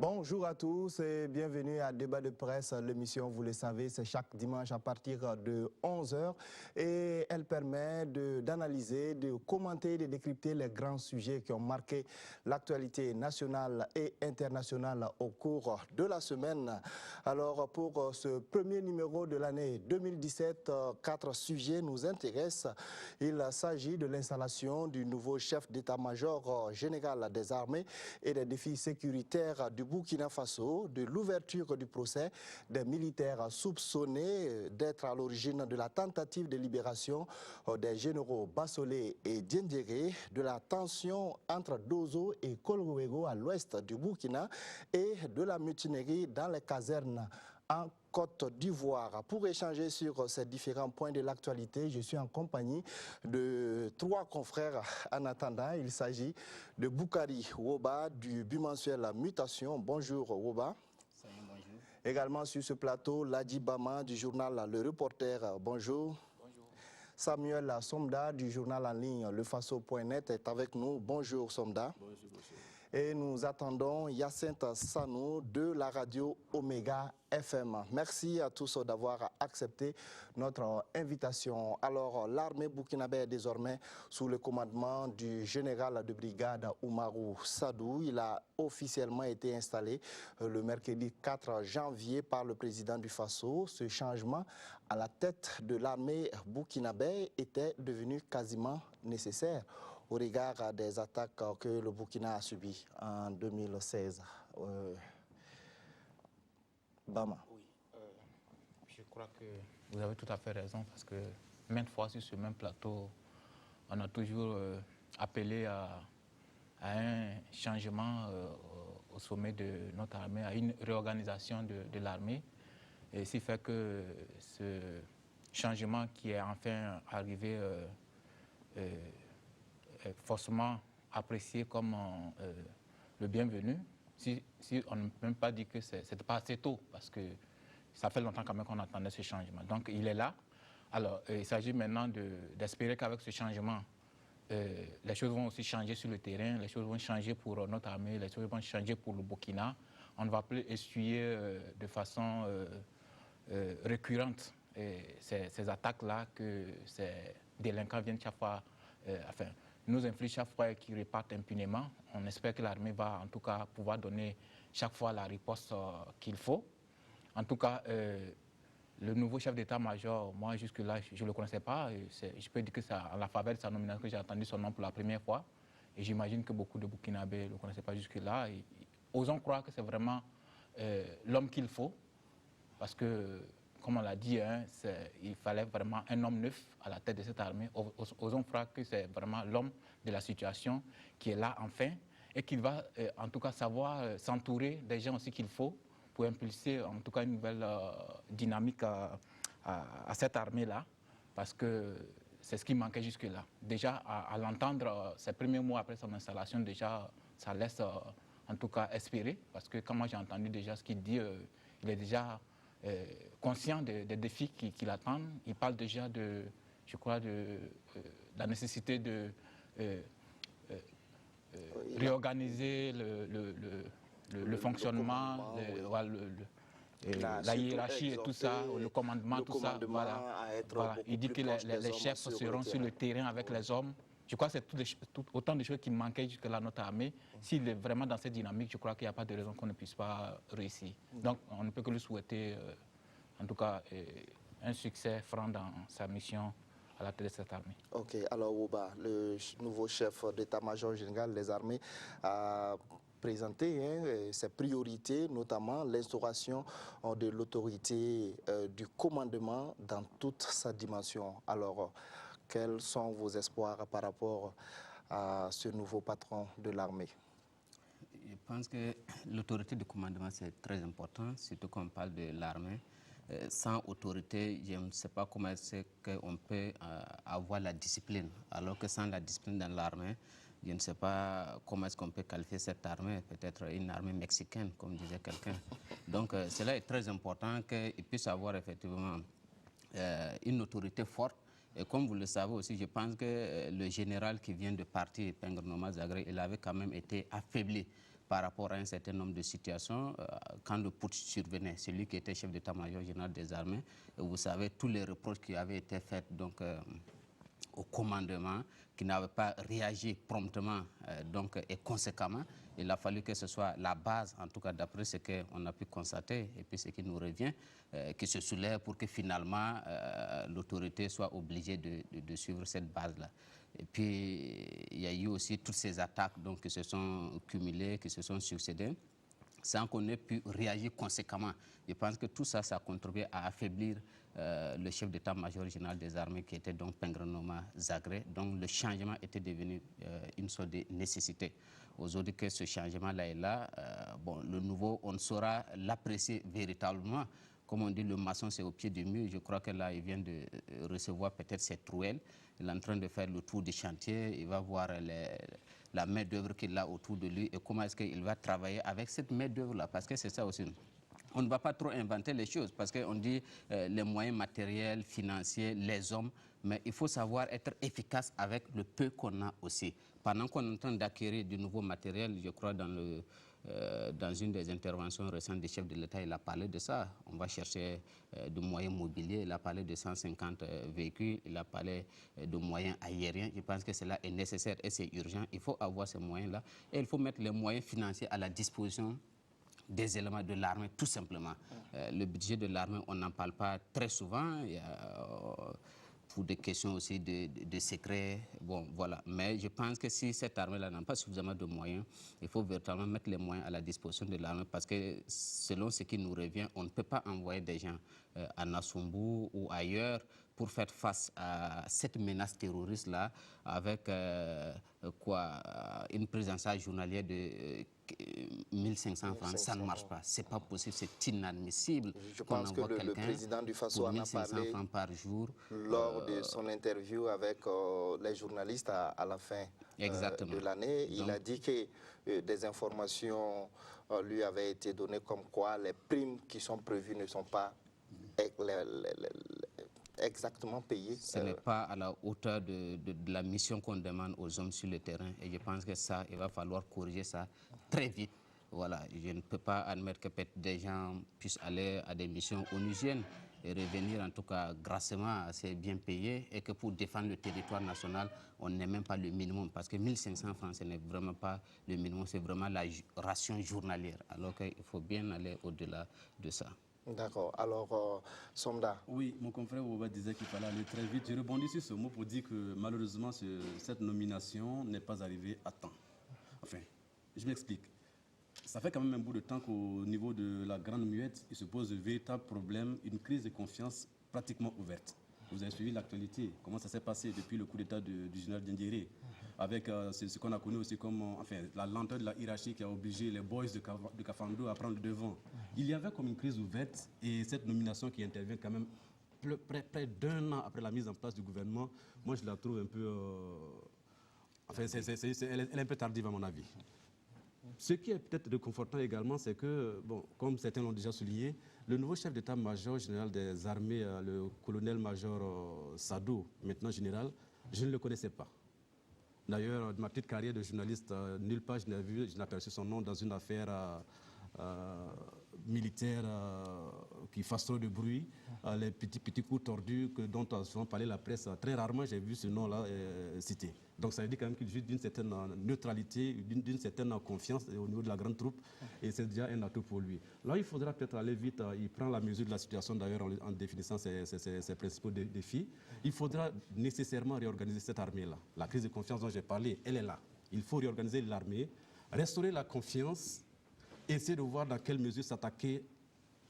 Bonjour à tous et bienvenue à Débat de presse. L'émission, vous le savez, c'est chaque dimanche à partir de 11h et elle permet d'analyser, de commenter, de décrypter les grands sujets qui ont marqué l'actualité nationale et internationale au cours de la semaine. Alors pour ce premier numéro de l'année 2017, 4 sujets nous intéressent. Il s'agit de l'installation du nouveau chef d'état-major général des armées et des défis sécuritaires du Burkina Faso, de l'ouverture du procès des militaires soupçonnés d'être à l'origine de la tentative de libération des généraux Bassolé et Diendéré, de la tension entre Dozo et Kolwego à l'ouest du Burkina et de la mutinerie dans les casernes en Côte d'Ivoire. Pour échanger sur ces différents points de l'actualité, je suis en compagnie de 3 confrères en attendant. Il s'agit de Boukari Woba du bimensuel Mutation. Bonjour Woba. Salut, bonjour. Également sur ce plateau, Ladi Bama du journal Le Reporter. Bonjour. Bonjour. Samuel Somda du journal en ligne lefaso.net est avec nous. Bonjour Somda. Bonjour, bonjour. Et nous attendons Yacinthe Sanou de la radio Omega FM. Merci à tous d'avoir accepté notre invitation. Alors, l'armée burkinabé est désormais sous le commandement du général de brigade Oumarou Sadou. Il a officiellement été installé le mercredi 4 janvier par le président du Faso. Ce changement à la tête de l'armée burkinabé était devenu quasiment nécessaire au regard des attaques que le Burkina a subies en 2016. Bama. Oui, je crois que vous avez tout à fait raison parce que maintes fois sur ce même plateau, on a toujours appelé à un changement au sommet de notre armée, à une réorganisation de l'armée. Et ce fait que ce changement qui est enfin arrivé est forcément apprécié comme le bienvenu. Si on ne peut même pas dire que ce n'était pas assez tôt, parce que ça fait longtemps quand même qu'on attendait ce changement. Donc il est là. Alors il s'agit maintenant d'espérer qu'avec ce changement, les choses vont aussi changer sur le terrain, les choses vont changer pour notre armée, les choses vont changer pour le Burkina. On ne va plus essuyer de façon récurrente ces attaques-là que ces délinquants viennent chaque fois nous inflige chaque fois et qui repartent impunément. On espère que l'armée va en tout cas pouvoir donner chaque fois la riposte qu'il faut. En tout cas, le nouveau chef d'état-major, moi jusque-là, je ne le connaissais pas. Je peux dire que c'est à la faveur de sa nomination que j'ai entendu son nom pour la première fois. Et j'imagine que beaucoup de Burkinabés ne le connaissaient pas jusque-là. Osons croire que c'est vraiment l'homme qu'il faut. Parce que, comme on l'a dit, hein, il fallait vraiment un homme neuf à la tête de cette armée. Osons croire que c'est vraiment l'homme de la situation qui est là enfin et qu'il va en tout cas savoir s'entourer des gens aussi qu'il faut pour impulser en tout cas une nouvelle dynamique à cette armée-là. Parce que c'est ce qui manquait jusque-là. Déjà, à l'entendre, ces premiers mois après son installation, déjà, ça laisse en tout cas espérer. Parce que quand moi j'ai entendu déjà ce qu'il dit, il est déjà conscient des défis qui l'attendent. Il parle déjà je crois, de la nécessité de réorganiser le fonctionnement, la hiérarchie et tout ça, le commandement, tout ça. Voilà. Il dit que les chefs seront sur le terrain avec les hommes. Je crois que c'est autant de choses qui manquaient jusque-là à notre armée. S'il est vraiment dans cette dynamique, je crois qu'il n'y a pas de raison qu'on ne puisse pas réussir. Donc, on ne peut que lui souhaiter, en tout cas, un succès franc dans sa mission à la tête de cette armée. Ok, alors Ouba, le nouveau chef d'état-major général des armées a présenté ses priorités, notamment l'instauration de l'autorité du commandement dans toute sa dimension. Alors, quels sont vos espoirs par rapport à ce nouveau patron de l'armée? Je pense que l'autorité de commandement, c'est très important, surtout quand on parle de l'armée. Sans autorité, je ne sais pas comment est-ce qu'on peut avoir la discipline. Alors que sans la discipline dans l'armée, je ne sais pas comment est-ce qu'on peut qualifier cette armée, peut-être une armée mexicaine, comme disait quelqu'un. Donc cela est très important qu'il puisse avoir effectivement une autorité forte. Et comme vous le savez aussi, je pense que le général qui vient de partir, Pengnouma Zagré, il avait quand même été affaibli par rapport à un certain nombre de situations. Quand le putsch survenait, celui qui était chef d'état-major général des armées, vous savez, tous les reproches qui avaient été faits donc, au commandement, qui n'avait pas réagi promptement donc, et conséquemment. Il a fallu que ce soit la base, en tout cas d'après ce qu'on a pu constater et puis ce qui nous revient, qui se soulève pour que finalement l'autorité soit obligée de suivre cette base-là. Et puis il y a eu aussi toutes ces attaques donc, qui se sont cumulées, qui se sont succédées, sans qu'on ait pu réagir conséquemment. Je pense que tout ça, ça a contribué à affaiblir le chef d'état-major général des armées qui était donc Pingrenoma Zagré. Donc le changement était devenu une sorte de nécessité. Aujourd'hui que ce changement-là est là, bon, le nouveau, on saura l'apprécier véritablement. Comme on dit, le maçon, c'est au pied du mur. Je crois que là, il vient de recevoir peut-être cette trouelle. Il est en train de faire le tour du chantier. Il va voir la main-d'œuvre qu'il a autour de lui et comment est-ce qu'il va travailler avec cette main-d'œuvre-là. Parce que c'est ça aussi. On ne va pas trop inventer les choses parce qu'on dit les moyens matériels, financiers, les hommes, mais il faut savoir être efficace avec le peu qu'on a aussi. Pendant qu'on est en train d'acquérir du nouveau matériel, je crois dans une des interventions récentes du chef de l'État, il a parlé de ça. On va chercher de moyens mobiliers, il a parlé de 150 véhicules, il a parlé de moyens aériens. Je pense que cela est nécessaire et c'est urgent. Il faut avoir ces moyens-là et il faut mettre les moyens financiers à la disposition des éléments de l'armée, tout simplement. Le budget de l'armée, on n'en parle pas très souvent. Il y a, pour des questions aussi de secret. Bon, voilà. Mais je pense que si cette armée-là n'a pas suffisamment de moyens, il faut véritablement mettre les moyens à la disposition de l'armée parce que selon ce qui nous revient, on ne peut pas envoyer des gens à Nassumbu ou ailleurs pour faire face à cette menace terroriste-là avec une prise en charge journalière de 1500 francs. Ça ne marche pas. Ce n'est pas possible, c'est inadmissible. Je pense que le président du Faso en a parlé francs par jour. Lors de son interview avec les journalistes à la fin de l'année. Il a dit que des informations lui avaient été données comme quoi les primes qui sont prévues ne sont pas exactement payées. Ce n'est pas à la hauteur de la mission qu'on demande aux hommes sur le terrain. Et je pense que ça, il va falloir corriger ça très vite. Voilà, je ne peux pas admettre que peut-être des gens puissent aller à des missions onusiennes et revenir en tout cas grassement assez bien payés et que pour défendre le territoire national, on n'est même pas le minimum parce que 1500 francs, ce n'est vraiment pas le minimum, c'est vraiment la ration journalière alors qu'il faut bien aller au-delà de ça. D'accord. Alors, Somda. Oui, mon confrère Ouba disait qu'il fallait aller très vite. Je rebondis sur ce mot pour dire que malheureusement, cette nomination n'est pas arrivée à temps. Enfin, je m'explique. Ça fait quand même un bout de temps qu'au niveau de la Grande Muette, il se pose de véritables problèmes, une crise de confiance pratiquement ouverte. Vous avez suivi l'actualité, comment ça s'est passé depuis le coup d'État du général Diendéré, avec ce qu'on a connu aussi comme la lenteur de la hiérarchie qui a obligé les boys de Kafando à prendre le devant. Il y avait comme une crise ouverte et cette nomination qui intervient quand même près d'un an après la mise en place du gouvernement, moi je la trouve un peu... elle est un peu tardive à mon avis. Ce qui est peut-être réconfortant également, c'est que, bon, comme certains l'ont déjà souligné, le nouveau chef d'état-major général des armées, le colonel-major Sado, maintenant général, je ne le connaissais pas. D'ailleurs, de ma petite carrière de journaliste, nulle part je n'ai aperçu son nom dans une affaire militaire qui fasse trop de bruit, les petits coups tordus dont a souvent parlé la presse. Très rarement j'ai vu ce nom-là cité. Donc ça veut dire quand même qu'il jouit d'une certaine neutralité, d'une certaine confiance au niveau de la grande troupe et c'est déjà un atout pour lui. Là, il faudra peut-être aller vite, il prend la mesure de la situation d'ailleurs en définissant ses principaux défis. Il faudra nécessairement réorganiser cette armée-là. La crise de confiance dont j'ai parlé, elle est là. Il faut réorganiser l'armée, restaurer la confiance, essayer de voir dans quelle mesure s'attaquer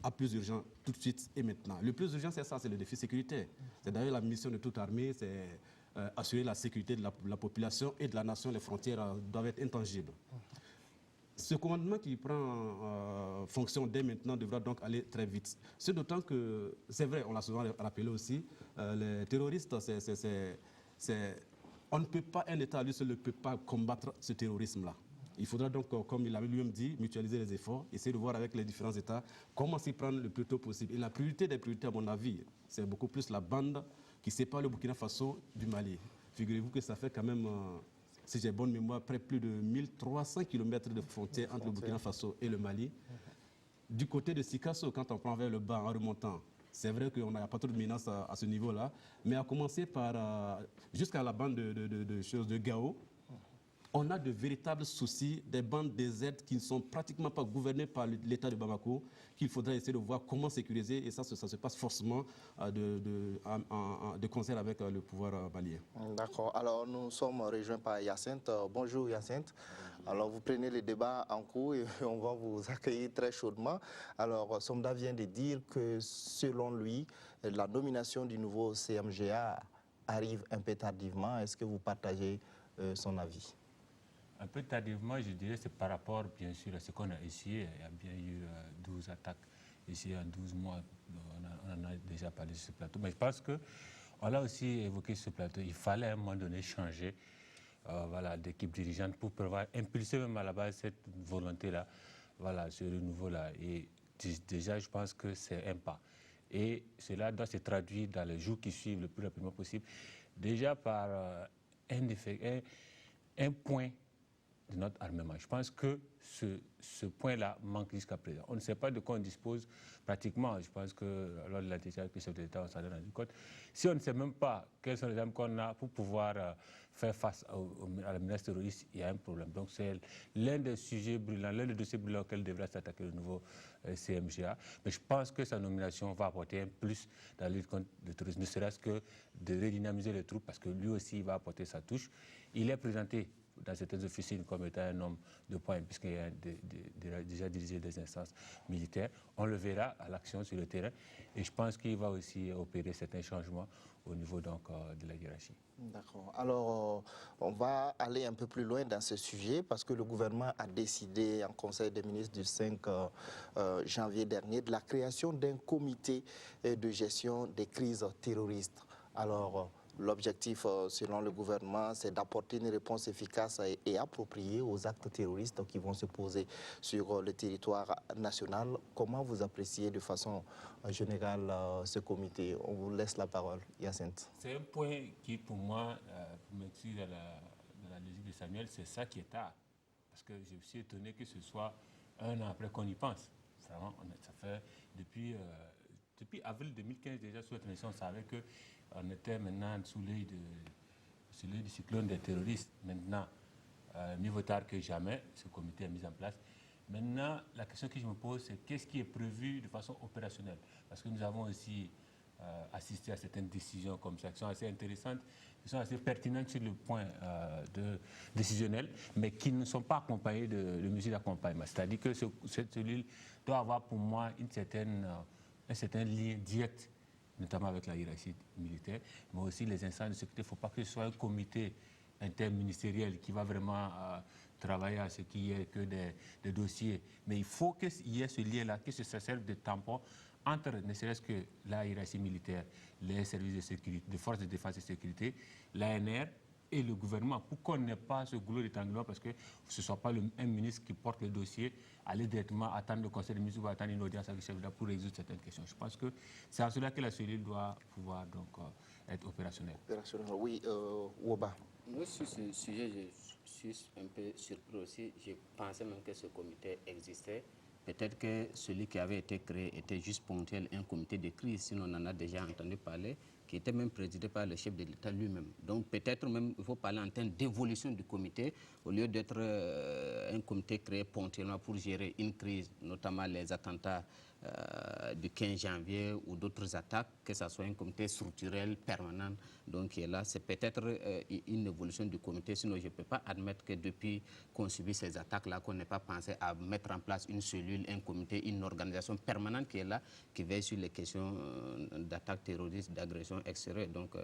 à plus urgent tout de suite et maintenant. Le plus urgent, c'est ça, c'est le défi sécuritaire. C'est d'ailleurs la mission de toute armée, c'est assurer la sécurité de la population et de la nation. Les frontières doivent être intangibles. Ce commandement qui prend fonction dès maintenant devra donc aller très vite. C'est d'autant que, c'est vrai, on l'a souvent rappelé aussi, les terroristes, on ne peut pas, un État à lui seul ne peut pas combattre ce terrorisme-là. Il faudra donc, comme il avait lui-même dit, mutualiser les efforts, essayer de voir avec les différents États comment s'y prendre le plus tôt possible. Et la priorité des priorités, à mon avis, c'est beaucoup plus la bande qui sépare le Burkina Faso du Mali. Figurez-vous que ça fait quand même si j'ai bonne mémoire, près plus de 1300 km de frontière entre le Burkina Faso et le Mali. Du côté de Sikasso, quand on prend vers le bas en remontant, c'est vrai qu'on n'a pas trop de menaces à ce niveau-là, mais à commencer par jusqu'à la bande de Gao, on a de véritables soucis, des bandes désertes qui ne sont pratiquement pas gouvernées par l'État de Bamako, qu'il faudrait essayer de voir comment sécuriser, et ça se passe forcément de concert avec le pouvoir malien. D'accord. Alors, nous sommes rejoints par Hyacinthe. Bonjour Hyacinthe. Alors, vous prenez le débat en cours et on va vous accueillir très chaudement. Alors, Somda vient de dire que, selon lui, la nomination du nouveau CMGA arrive un peu tardivement. Est-ce que vous partagez son avis? Un peu tardivement, je dirais, c'est par rapport, bien sûr, à ce qu'on a essayé. Il y a bien eu 12 attaques ici en 12 mois. On en a déjà parlé sur ce plateau. Mais je pense qu'on a aussi évoqué ce plateau. Il fallait à un moment donné changer d'équipe dirigeante pour pouvoir impulser même à la base cette volonté-là, ce renouveau-là. Et déjà, je pense que c'est un pas. Et cela doit se traduire dans les jours qui suivent le plus rapidement possible. Déjà par un point de notre armement. Je pense que ce point-là manque jusqu'à présent. On ne sait pas de quoi on dispose pratiquement. Je pense que lors de l'entretien avec le chef de l'État, on s'en est rendu compte. Si on ne sait même pas quelles sont les armes qu'on a pour pouvoir faire face à la menace terroriste, il y a un problème. Donc c'est l'un des sujets brûlants, l'un des dossiers brûlants auxquels devrait s'attaquer le nouveau CMGA. Mais je pense que sa nomination va apporter un plus dans la lutte contre le terrorisme, ne serait-ce que de redynamiser les troupes, parce que lui aussi, il va apporter sa touche. Il est présenté dans certaines officines comme étant un homme de poing, puisqu'il a déjà dirigé des instances militaires. On le verra à l'action sur le terrain. Et je pense qu'il va aussi opérer certains changements au niveau donc, de la hiérarchie. D'accord. Alors, on va aller un peu plus loin dans ce sujet parce que le gouvernement a décidé en Conseil des ministres du 5 janvier dernier de la création d'un comité de gestion des crises terroristes. Alors, l'objectif, selon le gouvernement, c'est d'apporter une réponse efficace et appropriée aux actes terroristes qui vont se poser sur le territoire national. Comment vous appréciez de façon générale ce comité? On vous laisse la parole, Hyacinthe. C'est un point qui, pour moi, pour m'inscrire dans la logique de Samuel, c'est ça qui est tard. Parce que je suis étonné que ce soit un an après qu'on y pense. Ça fait depuis avril 2015 déjà, sous la transition, on savait que on était maintenant sous l'œil du cyclone des terroristes. Maintenant, mieux vaut tard que jamais, ce comité est mis en place. Maintenant, la question que je me pose, c'est qu'est-ce qui est prévu de façon opérationnelle? Parce que nous avons aussi assisté à certaines décisions comme ça, qui sont assez intéressantes, qui sont assez pertinentes sur le point décisionnel, mais qui ne sont pas accompagnées de mesures d'accompagnement. C'est-à-dire que cette cellule doit avoir pour moi un certain lien direct, notamment avec la hiérarchie militaire, mais aussi les instances de sécurité. Il ne faut pas que ce soit un comité interministériel qui va vraiment travailler à ce qu'il n'y ait que des dossiers. Mais il faut qu'il y ait ce lien-là, que ça serve de tampon entre, ne serait-ce que la hiérarchie militaire, les services de sécurité, de forces de défense et de sécurité, l'ANR et le gouvernement, pour qu'on n'ait pas ce goulot d'étranglement, parce que ce ne soit pas un ministre qui porte le dossier, aller directement attendre le conseil des ministres ou attendre une audience avec le chef d'État pour résoudre certaines questions. Je pense que c'est en cela que la cellule doit pouvoir donc, être opérationnelle. Oui, Woba. Moi, sur ce sujet, je suis un peu surpris aussi. Je pensais même que ce comité existait. Peut-être que celui qui avait été créé était juste ponctuel, un comité de crise, sinon on en a déjà entendu parler, qui était même présidé par le chef de l'État lui-même. Donc peut-être même il faut parler en termes d'évolution du comité, au lieu d'être un comité créé ponctuellement pour gérer une crise, notamment les attentats du 15 janvier ou d'autres attaques, que ce soit un comité structurel permanent donc, qui est là. C'est peut-être une évolution du comité, sinon je ne peux pas admettre que depuis qu'on subit ces attaques-là, qu'on n'ait pas pensé à mettre en place une cellule, un comité, une organisation permanente qui est là, qui veille sur les questions d'attaques terroristes, d'agressions extérieures. Donc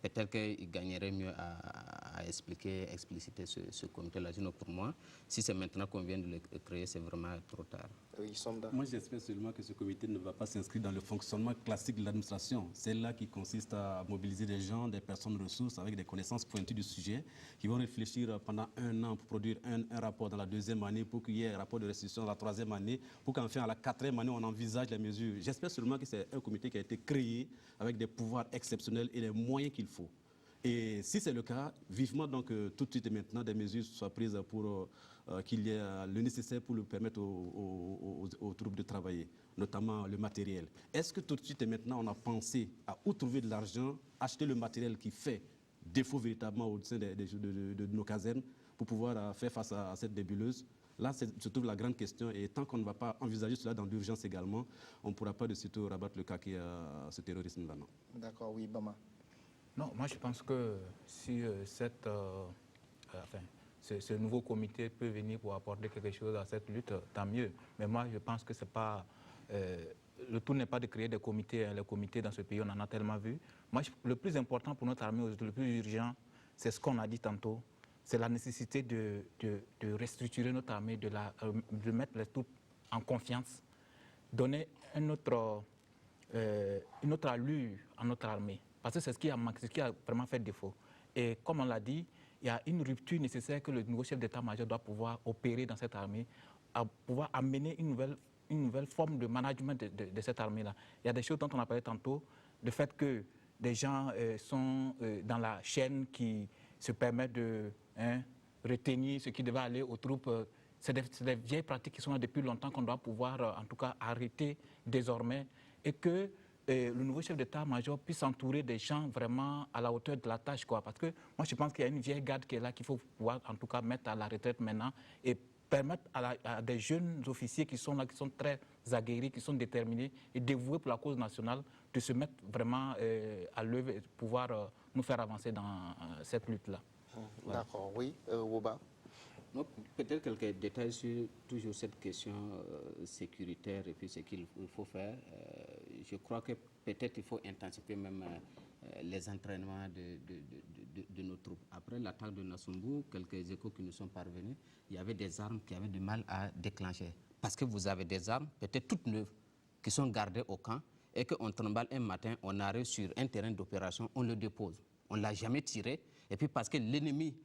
peut-être qu'il gagnerait mieux à expliciter ce comité-là. Sinon pour moi, si c'est maintenant qu'on vient de le créer, c'est vraiment trop tard. Oui, moi, j'espère seulement que ce comité ne va pas s'inscrire dans le fonctionnement classique de l'administration. C'est là qui consiste à mobiliser des gens, des personnes ressources avec des connaissances pointues du sujet, qui vont réfléchir pendant un an pour produire un rapport dans la deuxième année, pour qu'il y ait un rapport de restitution dans la troisième année, pour qu'enfin, à la quatrième année, on envisage les mesures. J'espère seulement que c'est un comité qui a été créé avec des pouvoirs exceptionnels et les moyens qu'il faut. Et si c'est le cas, vivement donc tout de suite et maintenant des mesures soient prises pour qu'il y ait le nécessaire pour le permettre aux troupes de travailler, notamment le matériel. Est-ce que tout de suite et maintenant on a pensé à où trouver de l'argent, acheter le matériel qui fait défaut véritablement au sein de nos casernes pour pouvoir faire face à cette nébuleuse? Là, se trouve la grande question, et tant qu'on ne va pas envisager cela dans l'urgence également, on ne pourra pas de sitôt rabattre le caquet à ce terrorisme-là. D'accord, oui, Bama. Non, moi je pense que si ce nouveau comité peut venir pour apporter quelque chose à cette lutte, tant mieux. Mais moi je pense que c'est pas... le tout n'est pas de créer des comités. Hein. Les comités dans ce pays, on en a tellement vu. Moi, le plus important pour notre armée, le plus urgent, c'est ce qu'on a dit tantôt. C'est la nécessité de restructurer notre armée, de mettre les troupes en confiance, donner une autre allure à notre armée. Parce que c'est ce qui a vraiment fait défaut. Et comme on l'a dit, il y a une rupture nécessaire que le nouveau chef d'état-major doit pouvoir opérer dans cette armée, à pouvoir amener une nouvelle forme de management de cette armée-là. Il y a des choses dont on a parlé tantôt, le fait que des gens sont dans la chaîne qui se permettent de retenir ce qui devait aller aux troupes. C'est des vieilles pratiques qui sont là depuis longtemps qu'on doit pouvoir, en tout cas, arrêter désormais et que le nouveau chef d'état-major puisse s'entourer des gens vraiment à la hauteur de la tâche, quoi. Parce que moi, je pense qu'il y a une vieille garde qui est là, qu'il faut pouvoir, en tout cas, mettre à la retraite maintenant et permettre à des jeunes officiers qui sont là, qui sont très aguerris, qui sont déterminés et dévoués pour la cause nationale, de se mettre vraiment à l'œuvre et de pouvoir nous faire avancer dans cette lutte-là. D'accord, oui. Woba. Peut-être quelques détails sur toujours cette question sécuritaire et puis ce qu'il faut faire. Je crois que peut-être il faut intensifier même les entraînements de nos troupes. Après l'attaque de Nassumbu, quelques échos qui nous sont parvenus, il y avait des armes qui avaient du mal à déclencher. Parce que vous avez des armes, peut-être toutes neuves, qui sont gardées au camp et qu'on trimballe un matin, on arrive sur un terrain d'opération, on le dépose. On ne l'a jamais tiré. Et puis parce que l'ennemi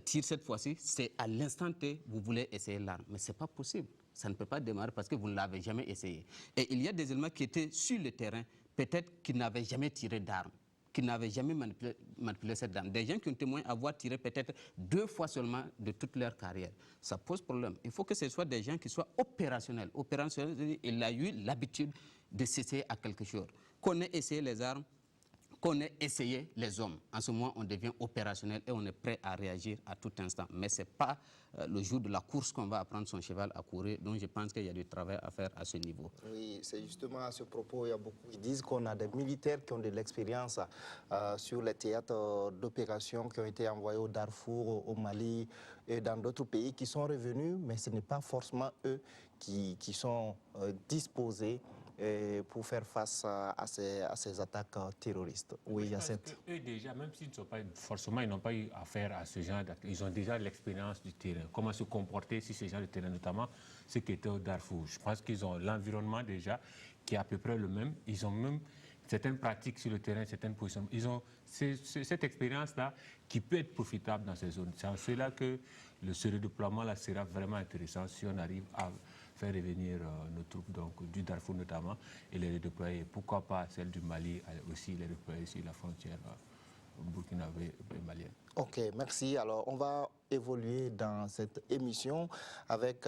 tire cette fois-ci, c'est à l'instant T, vous voulez essayer l'arme. Mais ce n'est pas possible. Ça ne peut pas démarrer parce que vous ne l'avez jamais essayé. Et il y a des éléments qui étaient sur le terrain, peut-être qui n'avaient jamais tiré d'arme, qui n'avaient jamais manipulé cette arme. Des gens qui ont témoigné avoir tiré peut-être 2 fois seulement de toute leur carrière. Ça pose problème. Il faut que ce soit des gens qui soient opérationnels. Opérationnels, il a eu l'habitude de s'essayer à quelque chose. Qu'on ait essayé les armes, qu'on ait essayé les hommes. En ce moment, on devient opérationnel et on est prêt à réagir à tout instant. Mais ce n'est pas le jour de la course qu'on va apprendre son cheval à courir. Donc je pense qu'il y a du travail à faire à ce niveau. Oui, c'est justement à ce propos, il y a beaucoup qui disent qu'on a des militaires qui ont de l'expérience sur les théâtres d'opérations qui ont été envoyés au Darfour, au Mali et dans d'autres pays qui sont revenus, mais ce n'est pas forcément eux qui sont disposés pour faire face à ces attaques terroristes. Oui, il y a cette... Eux déjà, même s'ils ne sont pas forcément, ils n'ont pas eu affaire à ce genre d'actes, ils ont déjà l'expérience du terrain. Comment se comporter sur ce genre de terrain, notamment ceux qui étaient au Darfour. Je pense qu'ils ont l'environnement déjà qui est à peu près le même. Ils ont même certaines pratiques sur le terrain, certaines positions. Ils ont cette expérience-là qui peut être profitable dans ces zones. C'est en cela que ce redéploiement là sera vraiment intéressant si on arrive à faire revenir nos troupes donc, du Darfour notamment et les redéployer. Pourquoi pas celles du Mali aussi, les redéployer sur la frontière burkinabé et malienne. Ok, merci. Alors, on va évoluer dans cette émission avec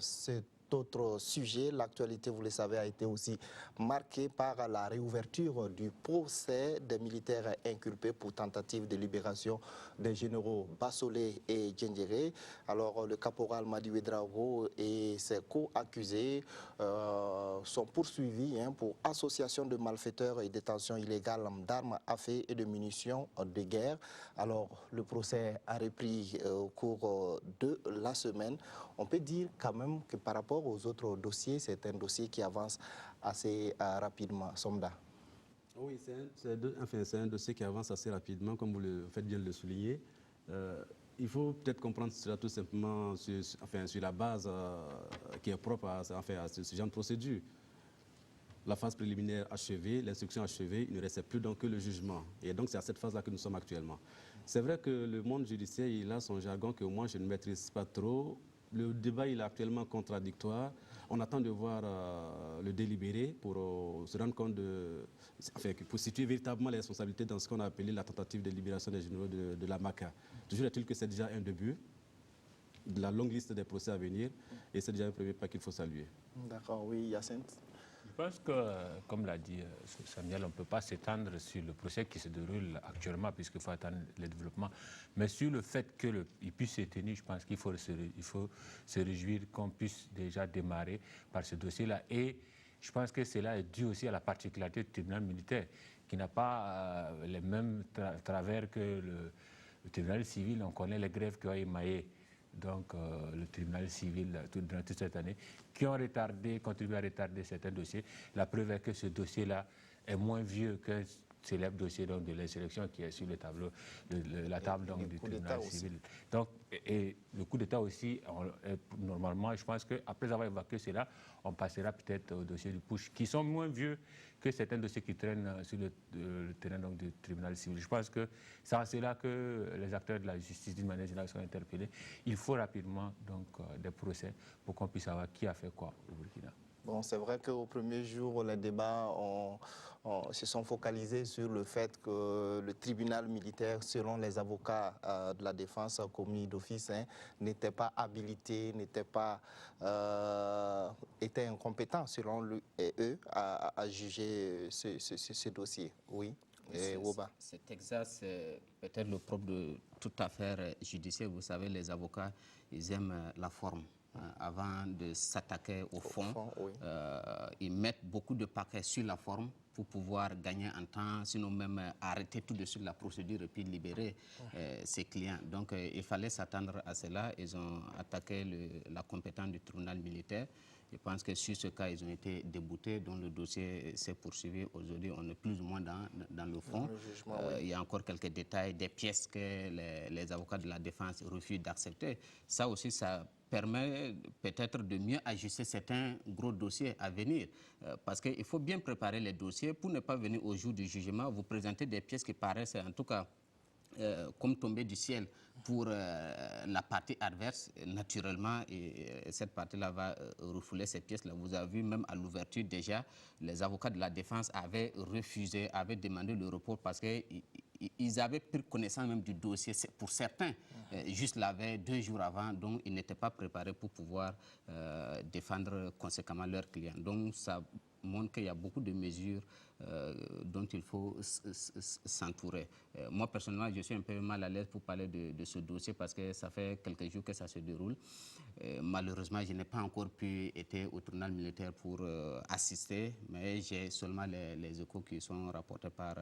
cet autre sujet. L'actualité, vous le savez, a été aussi marquée par la réouverture du procès des militaires inculpés pour tentative de libération des généraux Bassolé et Djendjéré. Alors, le caporal Madi Ouedraogo et ses co-accusés sont poursuivis pour association de malfaiteurs et détention illégale d'armes à feu et de munitions de guerre. Alors, le procès a repris au cours de la semaine. On peut dire quand même que par rapport aux autres dossiers, c'est un dossier qui avance assez rapidement. Somda. Oui, c'est un dossier qui avance assez rapidement, comme vous le faites bien de le souligner. Il faut peut-être comprendre cela tout simplement sur la base qui est propre à ce genre de procédure. La phase préliminaire achevée, l'instruction achevée, il ne restait plus donc que le jugement. Et donc c'est à cette phase-là que nous sommes actuellement. C'est vrai que le monde judiciaire, il a son jargon que moi je ne maîtrise pas trop. Le débat il est actuellement contradictoire. On attend de voir le délibéré pour se rendre compte pour situer véritablement les responsabilités dans ce qu'on a appelé la tentative de libération des généraux de la MACA. Toujours est-il que c'est déjà un début de la longue liste des procès à venir et c'est déjà un premier pas qu'il faut saluer. D'accord, oui, Yacine. Je pense que, comme l'a dit Samuel, on ne peut pas s'étendre sur le procès qui se déroule actuellement puisqu'il faut attendre le développement. Mais sur le fait qu'il puisse se tenir, je pense qu'il faut se réjouir qu'on puisse déjà démarrer par ce dossier-là. Et je pense que cela est dû aussi à la particularité du tribunal militaire qui n'a pas les mêmes travers que le tribunal civil. On connaît les grèves qui ont émaillé donc le tribunal civil durant toute cette année, qui ont contribué à retarder certains dossiers. La preuve est que ce dossier-là est moins vieux qu'un célèbre dossier donc, de l'insurrection qui est sur le tableau, la table donc, du tribunal civil. Donc, et le coup d'État aussi, normalement, je pense qu'après avoir évacué cela, on passera peut-être au dossier du push, qui sont moins vieux que certains dossiers qui traînent sur le terrain donc, du tribunal civil. Je pense que c'est là que les acteurs de la justice, d'une manière générale, sont interpellés. Il faut rapidement donc, des procès pour qu'on puisse savoir qui a fait quoi au Burkina. Bon, c'est vrai qu'au premier jour, les débats se sont focalisés sur le fait que le tribunal militaire, selon les avocats de la défense commis d'office, n'était pas habilité, était incompétent, selon eux, à juger ce dossier. Oui. C'est exact, c'est peut-être le propre de toute affaire judiciaire. Vous savez, les avocats, ils aiment la forme. Avant de s'attaquer au fond, oui. Ils mettent beaucoup de paquets sur la forme pour pouvoir gagner en temps, sinon même arrêter tout de suite la procédure et puis libérer ses clients. Donc il fallait s'attendre à cela. Ils ont attaqué la compétence du tribunal militaire. Je pense que sur ce cas, ils ont été déboutés, dont le dossier s'est poursuivi. Aujourd'hui, on est plus ou moins dans le fond. Oui. Il y a encore quelques détails, des pièces que les avocats de la défense refusent d'accepter. Ça aussi, ça permet peut-être de mieux ajuster certains gros dossiers à venir. Parce qu'il faut bien préparer les dossiers pour ne pas venir au jour du jugement, vous présenter des pièces qui paraissent en tout cas comme tombées du ciel pour la partie adverse. Naturellement, et cette partie-là va refouler ces pièces-là. Vous avez vu, même à l'ouverture déjà, les avocats de la défense avaient refusé, avaient demandé le report parce qu'ils avaient pris connaissance même du dossier, pour certains, juste la veille, 2 jours avant, donc ils n'étaient pas préparés pour pouvoir défendre conséquemment leurs clients. Donc ça montre qu'il y a beaucoup de mesures dont il faut s'entourer. Moi, personnellement, je suis un peu mal à l'aise pour parler de ce dossier parce que ça fait quelques jours que ça se déroule. Malheureusement, je n'ai pas encore pu être au tribunal militaire pour assister, mais j'ai seulement les échos qui sont rapportés par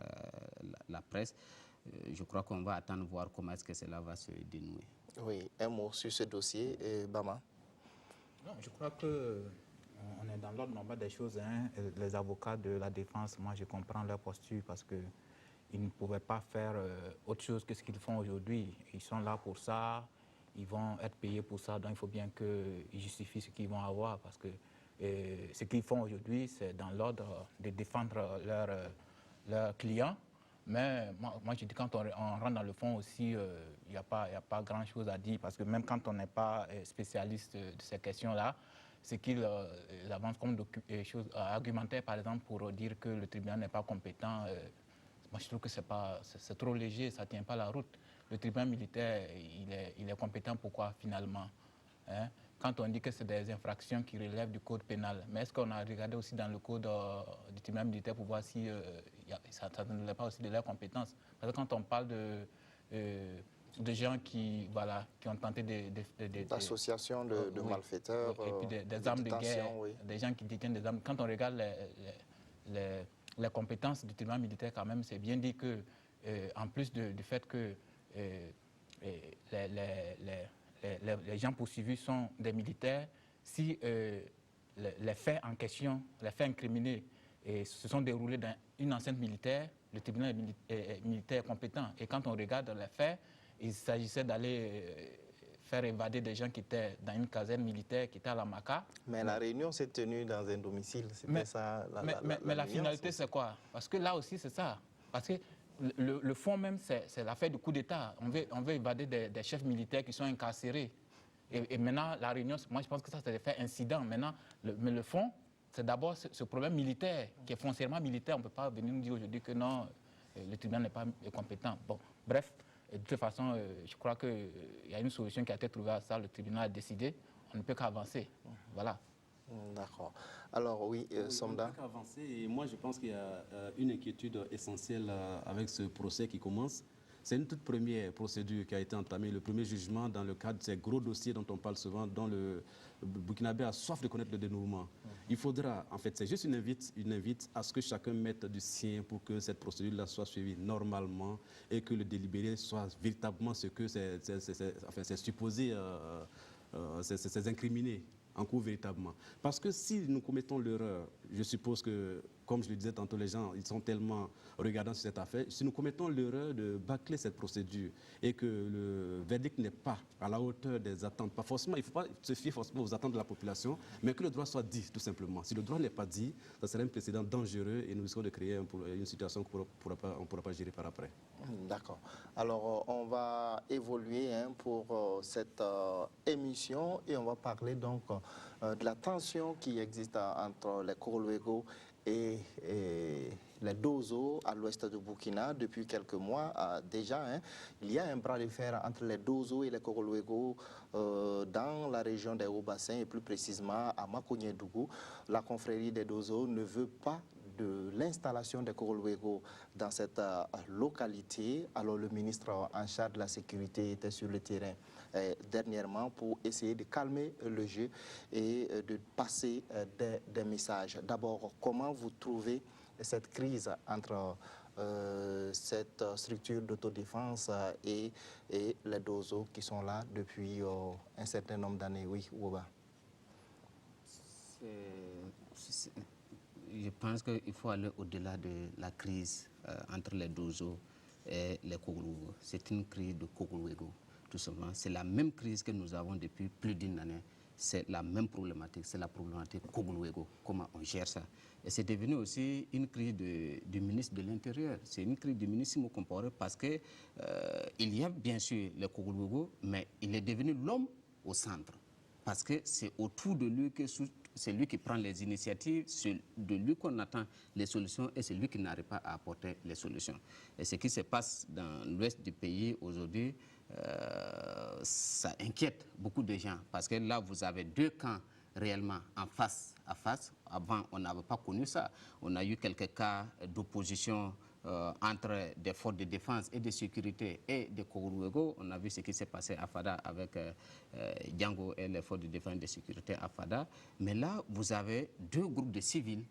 la presse. Je crois qu'on va attendre voir comment est-ce que cela va se dénouer. Oui, un mot sur ce dossier, Bama. Non, je crois que on est dans l'ordre normal des choses. Les avocats de la défense, moi je comprends leur posture parce qu'ils ne pouvaient pas faire autre chose que ce qu'ils font aujourd'hui. Ils sont là pour ça, ils vont être payés pour ça, donc il faut bien qu'ils justifient ce qu'ils vont avoir parce que ce qu'ils font aujourd'hui, c'est dans l'ordre de défendre leurs clients. Mais moi, je dis quand on rentre dans le fond aussi, il n'y a pas grand-chose à dire parce que même quand on n'est pas spécialiste de ces questions-là, ce qu'ils avancent comme choses argumentaires, par exemple, pour dire que le tribunal n'est pas compétent, moi je trouve que c'est trop léger, ça ne tient pas la route. Le tribunal militaire, il est compétent pourquoi finalement, hein? Quand on dit que c'est des infractions qui relèvent du code pénal, mais est-ce qu'on a regardé aussi dans le code du tribunal militaire pour voir si ça ne relève pas aussi de leurs compétences? Parce que quand on parle de gens qui ont tenté d'associations de malfaiteurs, et puis des armes de guerre, oui. Des gens qui détiennent des armes. Quand on regarde les compétences du tribunal militaire, quand même, c'est bien dit que, en plus du fait que les gens poursuivis sont des militaires, si les faits en question, les faits incriminés, se sont déroulés dans une enceinte militaire, le tribunal est militaire compétent. Et quand on regarde les faits, il s'agissait d'aller faire évader des gens qui étaient dans une caserne militaire, qui étaient à la MACA. Mais la réunion s'est tenue dans un domicile, c'était ça mais la finalité, c'est quoi? Parce que là aussi, c'est ça. Parce que le fond même, c'est l'affaire du coup d'État. On veut évader des chefs militaires qui sont incarcérés. Et maintenant, la réunion, moi je pense que ça, c'est l'effet incident. Maintenant, mais le fond, c'est d'abord ce problème militaire, qui est foncièrement militaire. On ne peut pas venir nous dire aujourd'hui que non, le tribunal n'est pas compétent. Bon, bref, de toute façon, je crois qu'il y a une solution qui a été trouvée à ça. Le tribunal a décidé, on ne peut qu'avancer. Voilà. D'accord. Alors oui, Somda. On ne peut qu'avancer. Et moi, je pense qu'il y a une inquiétude essentielle avec ce procès qui commence. C'est une toute première procédure qui a été entamée, le premier jugement dans le cadre de ces gros dossiers dont on parle souvent, dont le Burkinabé a soif de connaître le dénouement. Il faudra, en fait, c'est juste une invite à ce que chacun mette du sien pour que cette procédure-là soit suivie normalement et que le délibéré soit véritablement ce que c'est supposé, c'est incriminé en cours véritablement. Parce que si nous commettons l'erreur, je suppose que, comme je le disais tantôt, les gens ils sont tellement regardants sur cette affaire, si nous commettons l'erreur de bâcler cette procédure et que le verdict n'est pas à la hauteur des attentes, pas forcément, il ne faut pas se fier forcément aux attentes de la population, mais que le droit soit dit tout simplement. Si le droit n'est pas dit, ça serait un précédent dangereux et nous risquons de créer une situation qu'on ne pourra pas gérer par après. D'accord. Alors, on va évoluer pour cette émission et on va parler donc de la tension qui existe entre les Koroluego et les Dozo à l'ouest du Burkina depuis quelques mois déjà. Il y a un bras de fer entre les Dozo et les Koroluego dans la région des Hauts-Bassins et plus précisément à Makognedougou. La confrérie des Dozo ne veut pas de l'installation des Koroluego dans cette localité. Alors le ministre en charge de la sécurité était sur le terrain dernièrement pour essayer de calmer le jeu et de passer des messages. D'abord, comment vous trouvez cette crise entre cette structure d'autodéfense et les Dozo qui sont là depuis un certain nombre d'années? Oui, Ouba. Je pense qu'il faut aller au-delà de la crise entre les Dozo et les Koroluego. C'est une crise de Koroluego, tout simplement. C'est la même crise que nous avons depuis plus d'une année. C'est la même problématique, c'est la problématique Koroluego. Comment on gère ça? Et c'est devenu aussi une crise du ministre de l'Intérieur. C'est une crise du ministre Simon Compaoré parce qu'il y a bien sûr les Koroluego, mais il est devenu l'homme au centre. Parce que c'est autour de lui que c'est lui qui prend les initiatives, c'est de lui qu'on attend les solutions et c'est lui qui n'arrive pas à apporter les solutions. Et ce qui se passe dans l'ouest du pays aujourd'hui, ça inquiète beaucoup de gens parce que là, vous avez deux camps réellement en face à face. Avant, on n'avait pas connu ça. On a eu quelques cas d'opposition entre des forces de défense et de sécurité et des Koroluego. On a vu ce qui s'est passé à Fada avec Django et les forces de défense et de sécurité à Fada. Mais là, vous avez deux groupes de civils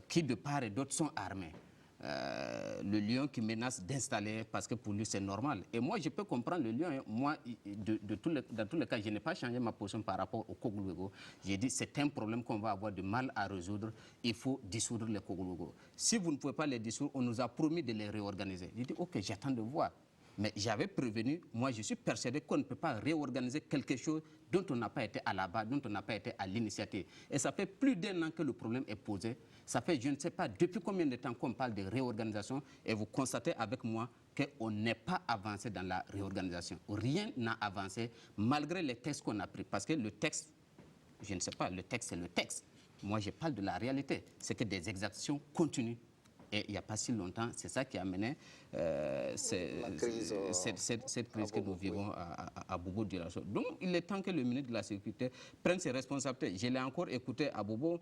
qui, de part et d'autre, sont armés. Le lion qui menace d'installer, parce que pour lui c'est normal. Et moi je peux comprendre le lion, moi dans tous les cas je n'ai pas changé ma position par rapport au Koroluego. J'ai dit c'est un problème qu'on va avoir du mal à résoudre, il faut dissoudre les Koroluego. Si vous ne pouvez pas les dissoudre, on nous a promis de les réorganiser. J'ai dit ok, j'attends de voir. Mais j'avais prévenu, moi je suis persuadé qu'on ne peut pas réorganiser quelque chose dont on n'a pas été à la base, dont on n'a pas été à l'initiative. Et ça fait plus d'un an que le problème est posé. Ça fait, je ne sais pas, depuis combien de temps qu'on parle de réorganisation et vous constatez avec moi qu'on n'est pas avancé dans la réorganisation. Rien n'a avancé malgré les textes qu'on a pris. Parce que le texte, je ne sais pas, le texte c'est le texte. Moi je parle de la réalité. C'est que des exactions continuent. Et il n'y a pas si longtemps, c'est ça qui a mené cette crise que nous vivons à Bobo Dioulasso. Donc il est temps que le ministre de la Sécurité prenne ses responsabilités. Je l'ai encore écouté à Bobo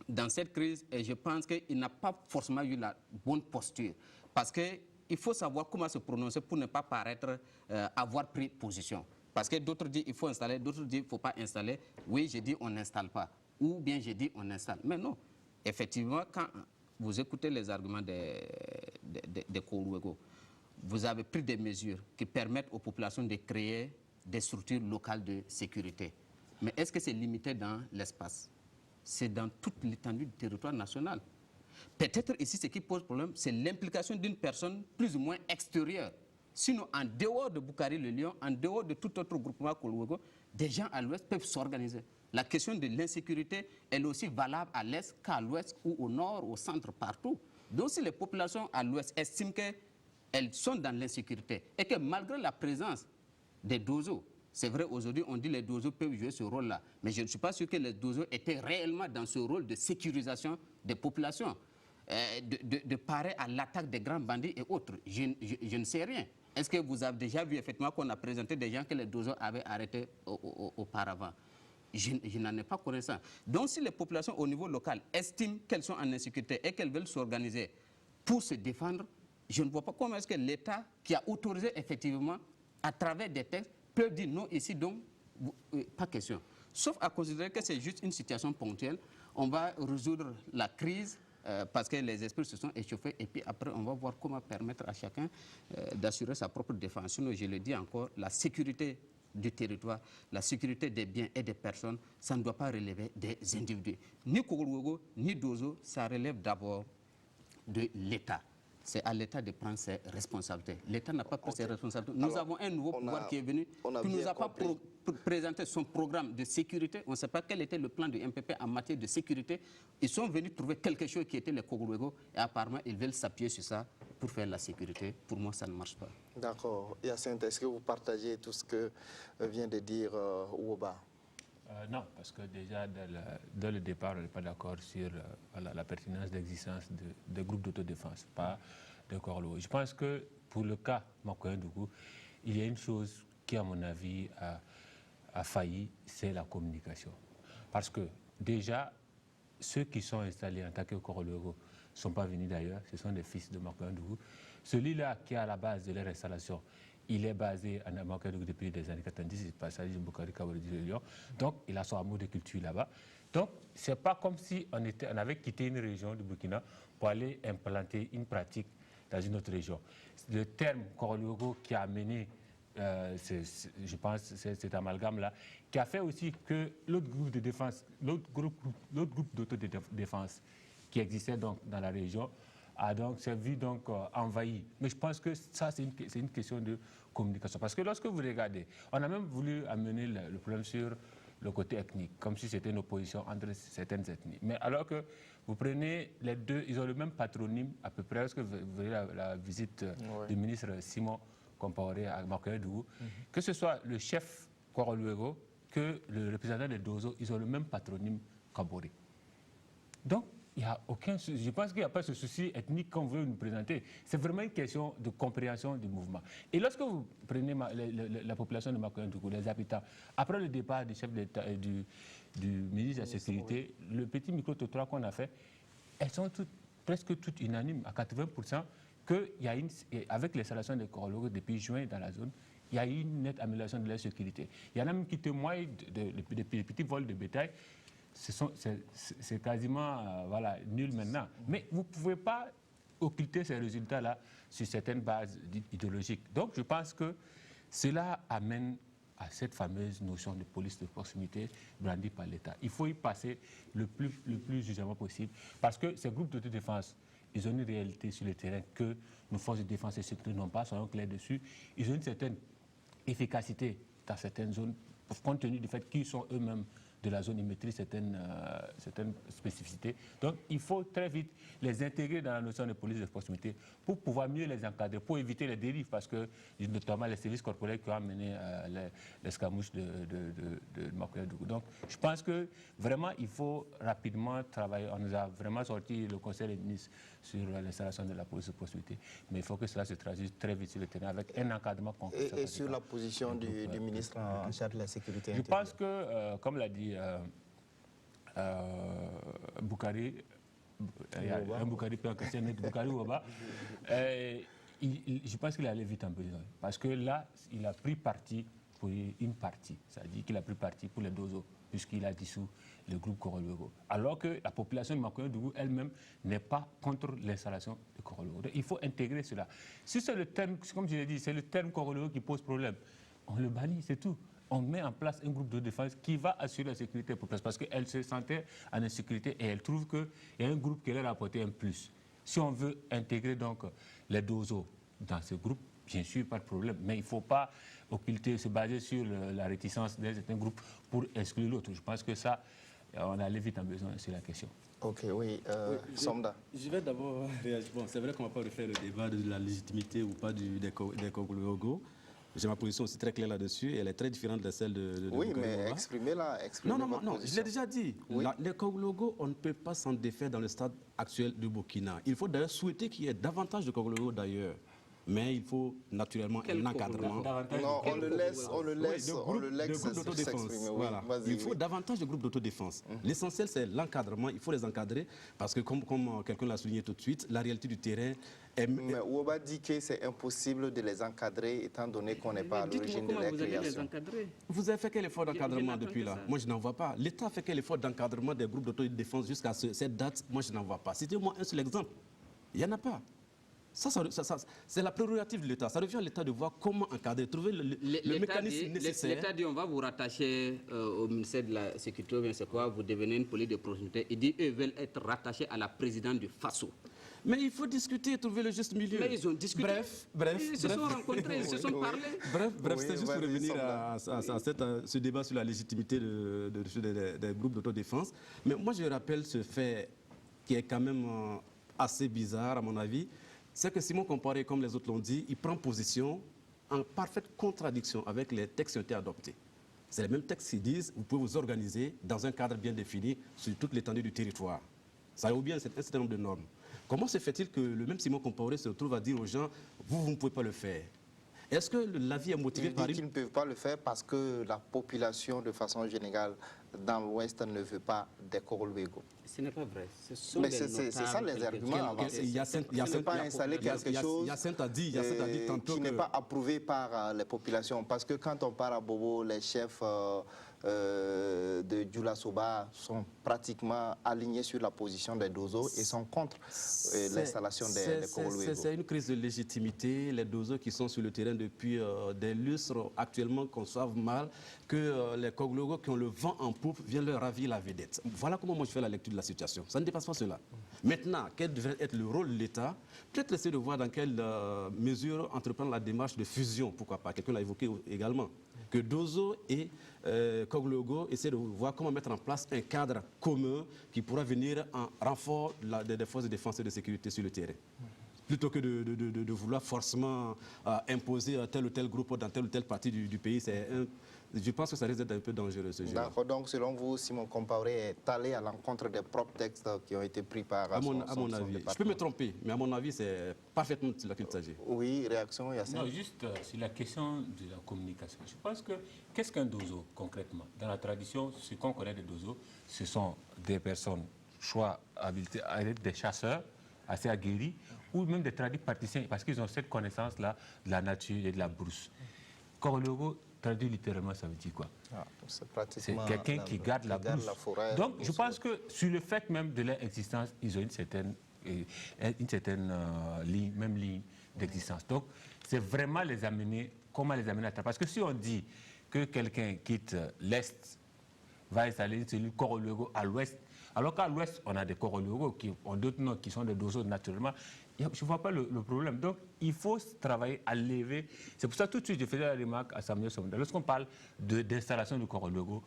dans cette crise et je pense qu'il n'a pas forcément eu la bonne posture. Parce qu'il faut savoir comment se prononcer pour ne pas paraître avoir pris position. Parce que d'autres disent qu'il faut installer, d'autres disent qu'il ne faut pas installer. Oui, j'ai dit on n'installe pas. Ou bien j'ai dit on installe. Mais non, effectivement, quand vous écoutez les arguments des Koroluego, vous avez pris des mesures qui permettent aux populations de créer des structures locales de sécurité. Mais est-ce que c'est limité dans l'espace? C'est dans toute l'étendue du territoire national. Peut-être ici, ce qui pose problème, c'est l'implication d'une personne plus ou moins extérieure. Sinon, en dehors de Boukari-le-Lion, en dehors de tout autre groupement Koroluego, des gens à l'ouest peuvent s'organiser. La question de l'insécurité, elle est aussi valable à l'est qu'à l'ouest ou au nord, au centre, partout. Donc si les populations à l'ouest estiment qu'elles sont dans l'insécurité et que malgré la présence des Dozo, C'est vrai, aujourd'hui, on dit que les Dozo peuvent jouer ce rôle-là. Mais je ne suis pas sûr que les Dozo étaient réellement dans ce rôle de sécurisation des populations, de parer à l'attaque des grands bandits et autres. Je ne sais rien. Est-ce que vous avez déjà vu effectivement qu'on a présenté des gens que les Dozo avaient arrêtés auparavant? Je n'en ai pas connaissance. Donc, si les populations au niveau local estiment qu'elles sont en insécurité et qu'elles veulent s'organiser pour se défendre, je ne vois pas comment est-ce que l'État, qui a autorisé effectivement, à travers des textes, peut dire non, ici donc, pas question. Sauf à considérer que c'est juste une situation ponctuelle. On va résoudre la crise parce que les esprits se sont échauffés et puis après, on va voir comment permettre à chacun d'assurer sa propre défense. Sinon, je le dis encore, la sécurité du territoire, la sécurité des biens et des personnes, ça ne doit pas relever des individus. Ni Kogolwogo, ni Dozo, ça relève d'abord de l'État. C'est à l'État de prendre ses responsabilités. L'État n'a pas pris ses responsabilités. Nous avons un nouveau pouvoir qui est venu, qui ne nous a pas présenté son programme de sécurité. On ne sait pas quel était le plan du MPP en matière de sécurité. Ils sont venus trouver quelque chose qui était les Kogolwego et apparemment ils veulent s'appuyer sur ça pour faire la sécurité. Pour moi, ça ne marche pas. D'accord. Hyacinthe, est-ce que vous partagez tout ce que vient de dire Ouoba? Non, parce que déjà, dès le départ, on n'est pas d'accord sur la pertinence d'existence des groupes d'autodéfense, pas de Korlo. Je pense que pour le cas Makoyendougou, il y a une chose qui, à mon avis, a failli, c'est la communication. Parce que déjà, ceux qui sont installés en tant que Korlo ne sont pas venus d'ailleurs, ce sont des fils de Makoyendougou. Celui-là qui est à la base de leur installation, il est basé en Amakoyendougou depuis les années 90, il est passé à Boukari Kawardi de Lyon. Donc, il a son amour de culture là-bas. Donc, ce n'est pas comme si on avait quitté une région du Burkina pour aller implanter une pratique dans une autre région. Le terme Korologo qui a amené, je pense, cet amalgame-là, qui a fait aussi que l'autre groupe de défense, l'autre groupe d'autodéfense qui existait donc dans la région, a donc servi donc envahi. Mais je pense que ça, c'est une question de communication. Parce que lorsque vous regardez, on a même voulu amener le problème sur le côté ethnique, comme si c'était une opposition entre certaines ethnies. Mais alors que vous prenez les deux, ils ont le même patronyme à peu près. Lorsque vous voyez la visite du ministre Simon Compaoré à Makoyendougou, que ce soit le chef Koroluego que le représentant de Dozo, ils ont le même patronyme Kabore. Donc, il y a aucun souci. Je pense qu'il n'y a pas ce souci ethnique qu'on veut nous présenter. C'est vraiment une question de compréhension du mouvement. Et lorsque vous prenez la population de Makoyendougou, les habitants, après le départ du chef d'État et du ministre de la Sécurité, le petit micro-trottoir qu'on a fait, elles sont presque toutes unanimes, à 80%, qu'avec l'installation des Korologues depuis juin dans la zone, il y a eu une nette amélioration de la sécurité. Il y en a même qui témoignent des petits vols de bétail. C'est quasiment nul maintenant. Mais vous ne pouvez pas occulter ces résultats-là sur certaines bases idéologiques. Donc je pense que cela amène à cette fameuse notion de police de proximité brandie par l'État. Il faut y passer le plus urgemment possible parce que ces groupes d'autodéfense, ils ont une réalité sur le terrain que nos forces de défense et sécurité n'ont pas, soyons clairs dessus. Ils ont une certaine efficacité dans certaines zones compte tenu du fait qu'ils sont eux-mêmes de la zone, ils maîtrisent certaines spécificités. Donc, il faut très vite les intégrer dans la notion de police de proximité pour pouvoir mieux les encadrer, pour éviter les dérives, parce que, notamment les services corporels qui ont amené l'escamouche de Makoyendougou. Donc, je pense que vraiment, il faut rapidement travailler. On nous a vraiment sorti le Conseil des ministres sur l'installation de la police de proximité, mais il faut que cela se traduise très vite sur le terrain avec un encadrement concret. Et sur la position du ministre en charge de la sécurité intérieure. Je pense que, comme l'a dit Boukari, un Boukari peut encaisser un autre Boukari Ouoba, je pense qu'il allait vite en besoin. Parce que là, il a pris parti pour une partie. C'est-à-dire qu'il a pris parti pour les Dozo, puisqu'il a dissous le groupe Koroluego. Alors que la population de Makoyendougou elle-même n'est pas contre l'installation de Koroluego. Il faut intégrer cela. Si c'est le terme, comme je l'ai dit, c'est le terme Koroluego qui pose problème, on le bannit, c'est tout. On met en place un groupe de défense qui va assurer la sécurité pour parce qu'elle se sentait en insécurité et elle trouve qu'il y a un groupe qui leur a apporté un plus. Si on veut intégrer donc les Dozo dans ce groupe, bien sûr, pas de problème, mais il ne faut pas occulter, se baser sur la réticence d'un certain groupe pour exclure l'autre. Je pense que ça, on allait vite en besoin sur la question. Ok, oui, Somda. Je vais d'abord réagir. Bon, c'est vrai qu'on ne va pas refaire le débat de la légitimité ou pas des Kogologos. J'ai ma position aussi très claire là-dessus. Elle est très différente de celle de Oui, Nicolas mais Mora. exprimez-la. Non, je l'ai déjà dit. Oui. Les Koglogo, on ne peut pas s'en défaire dans le stade actuel du Burkina. Il faut d'ailleurs souhaiter qu'il y ait davantage de Koglogo d'ailleurs. Mais il faut naturellement un encadrement. Non, on le laisse d'autodéfense. s'exprimer. Oui, Voilà. Il faut davantage de groupes d'autodéfense. L'essentiel, c'est l'encadrement. Il faut les encadrer parce que, comme quelqu'un l'a souligné tout de suite, la réalité du terrain est... Mais Ouoba dit que c'est impossible de les encadrer étant donné qu'on n'est pas à l'origine de leur création. Vous avez fait quel effort d'encadrement depuis là? Moi, je n'en vois pas. L'État a fait quel effort d'encadrement des groupes d'autodéfense jusqu'à cette date? Moi, je n'en vois pas. Citez-moi un seul exemple. Il n'y en a pas. Ça, c'est la prérogative de l'État. Ça revient à l'État de voir comment encadrer, trouver le mécanisme nécessaire. L'État dit on va vous rattacher au ministère de la Sécurité, bien c'est quoi, vous devenez une police de proximité. Il dit eux veulent être rattachés à la présidente du FASO. Mais il faut discuter et trouver le juste milieu. Mais ils ont discuté. Ils se sont rencontrés, ils se sont parlé. Bref, Oui, c'était juste pour revenir à ce débat sur la légitimité des groupes d'autodéfense. Mais moi, je rappelle ce fait qui est quand même assez bizarre, à mon avis. C'est que Simon Compaoré, comme les autres l'ont dit, il prend position en parfaite contradiction avec les textes qui ont été adoptés. C'est les mêmes textes qui disent que vous pouvez vous organiser dans un cadre bien défini sur toute l'étendue du territoire. Ça vaut bien un certain nombre de normes. Comment se fait-il que le même Simon Compaoré se retrouve à dire aux gens « vous ne pouvez pas le faire » Est-ce que l'avis est motivé par Ils ne peuvent pas le faire parce que la population, de façon générale, dans l'Ouest ne veut pas des Koroluego. Ce n'est pas vrai. Mais c'est ça les arguments avancés. Il ne pas installer quelque chose qui n'est pas approuvé par les populations. Parce que quand on parle à Bobo, les chefs de Djoula Soba sont pratiquement alignés sur la position des Dozo et sont contre l'installation des Koroluego. C'est une crise de légitimité. Les Dozo qui sont sur le terrain depuis des lustres actuellement conçoivent mal que les Koglogo qui ont le vent en poupe viennent leur ravir la vedette. Voilà comment moi je fais la lecture de la situation. Ça ne dépasse pas cela. Maintenant, quel devrait être le rôle de l'État? Peut-être essayer de voir dans quelle mesure entreprendre la démarche de fusion, pourquoi pas. Quelqu'un l'a évoqué également. Que Dozo et Koglogo essaient de voir comment mettre en place un cadre commun qui pourra venir en renfort des forces de défense et de sécurité sur le terrain. Plutôt que de vouloir forcément imposer tel ou tel groupe dans telle ou telle partie du pays, je pense que ça risque d'être un peu dangereux ce jeu. D'accord, donc selon vous, Simon Compaoré est allé à l'encontre des propres textes qui ont été pris par à mon avis. Je peux me tromper, mais à mon avis, c'est parfaitement de là qu'il s'agit. Oui, réaction, Yassine? Non, juste sur la question de la communication. Je pense que, qu'est-ce qu'un dozo concrètement? Dans la tradition, ce qu'on connaît des dozos, ce sont des personnes, soit habilitées à être des chasseurs, assez aguerris, ou même des tradis praticiens, parce qu'ils ont cette connaissance-là de la nature et de la brousse. Koroluego, traduit littéralement, ça veut dire quoi? C'est quelqu'un qui garde la brousse. Donc, je pense que sur le fait même de leur existence, ils ont une certaine ligne d'existence. Donc, c'est vraiment les amener, comment les amener à terre. Parce que si on dit que quelqu'un quitte l'Est, va installer une cellule Koroluego à l'Ouest, alors qu'à l'Ouest, on a des Koroluego qui ont d'autres noms, qui sont des dozos naturellement, je ne vois pas le problème. Donc, il faut travailler à lever. C'est pour ça que tout de suite, je faisais la remarque à Samuel Somonda. Lorsqu'on parle d'installation du Koroluego,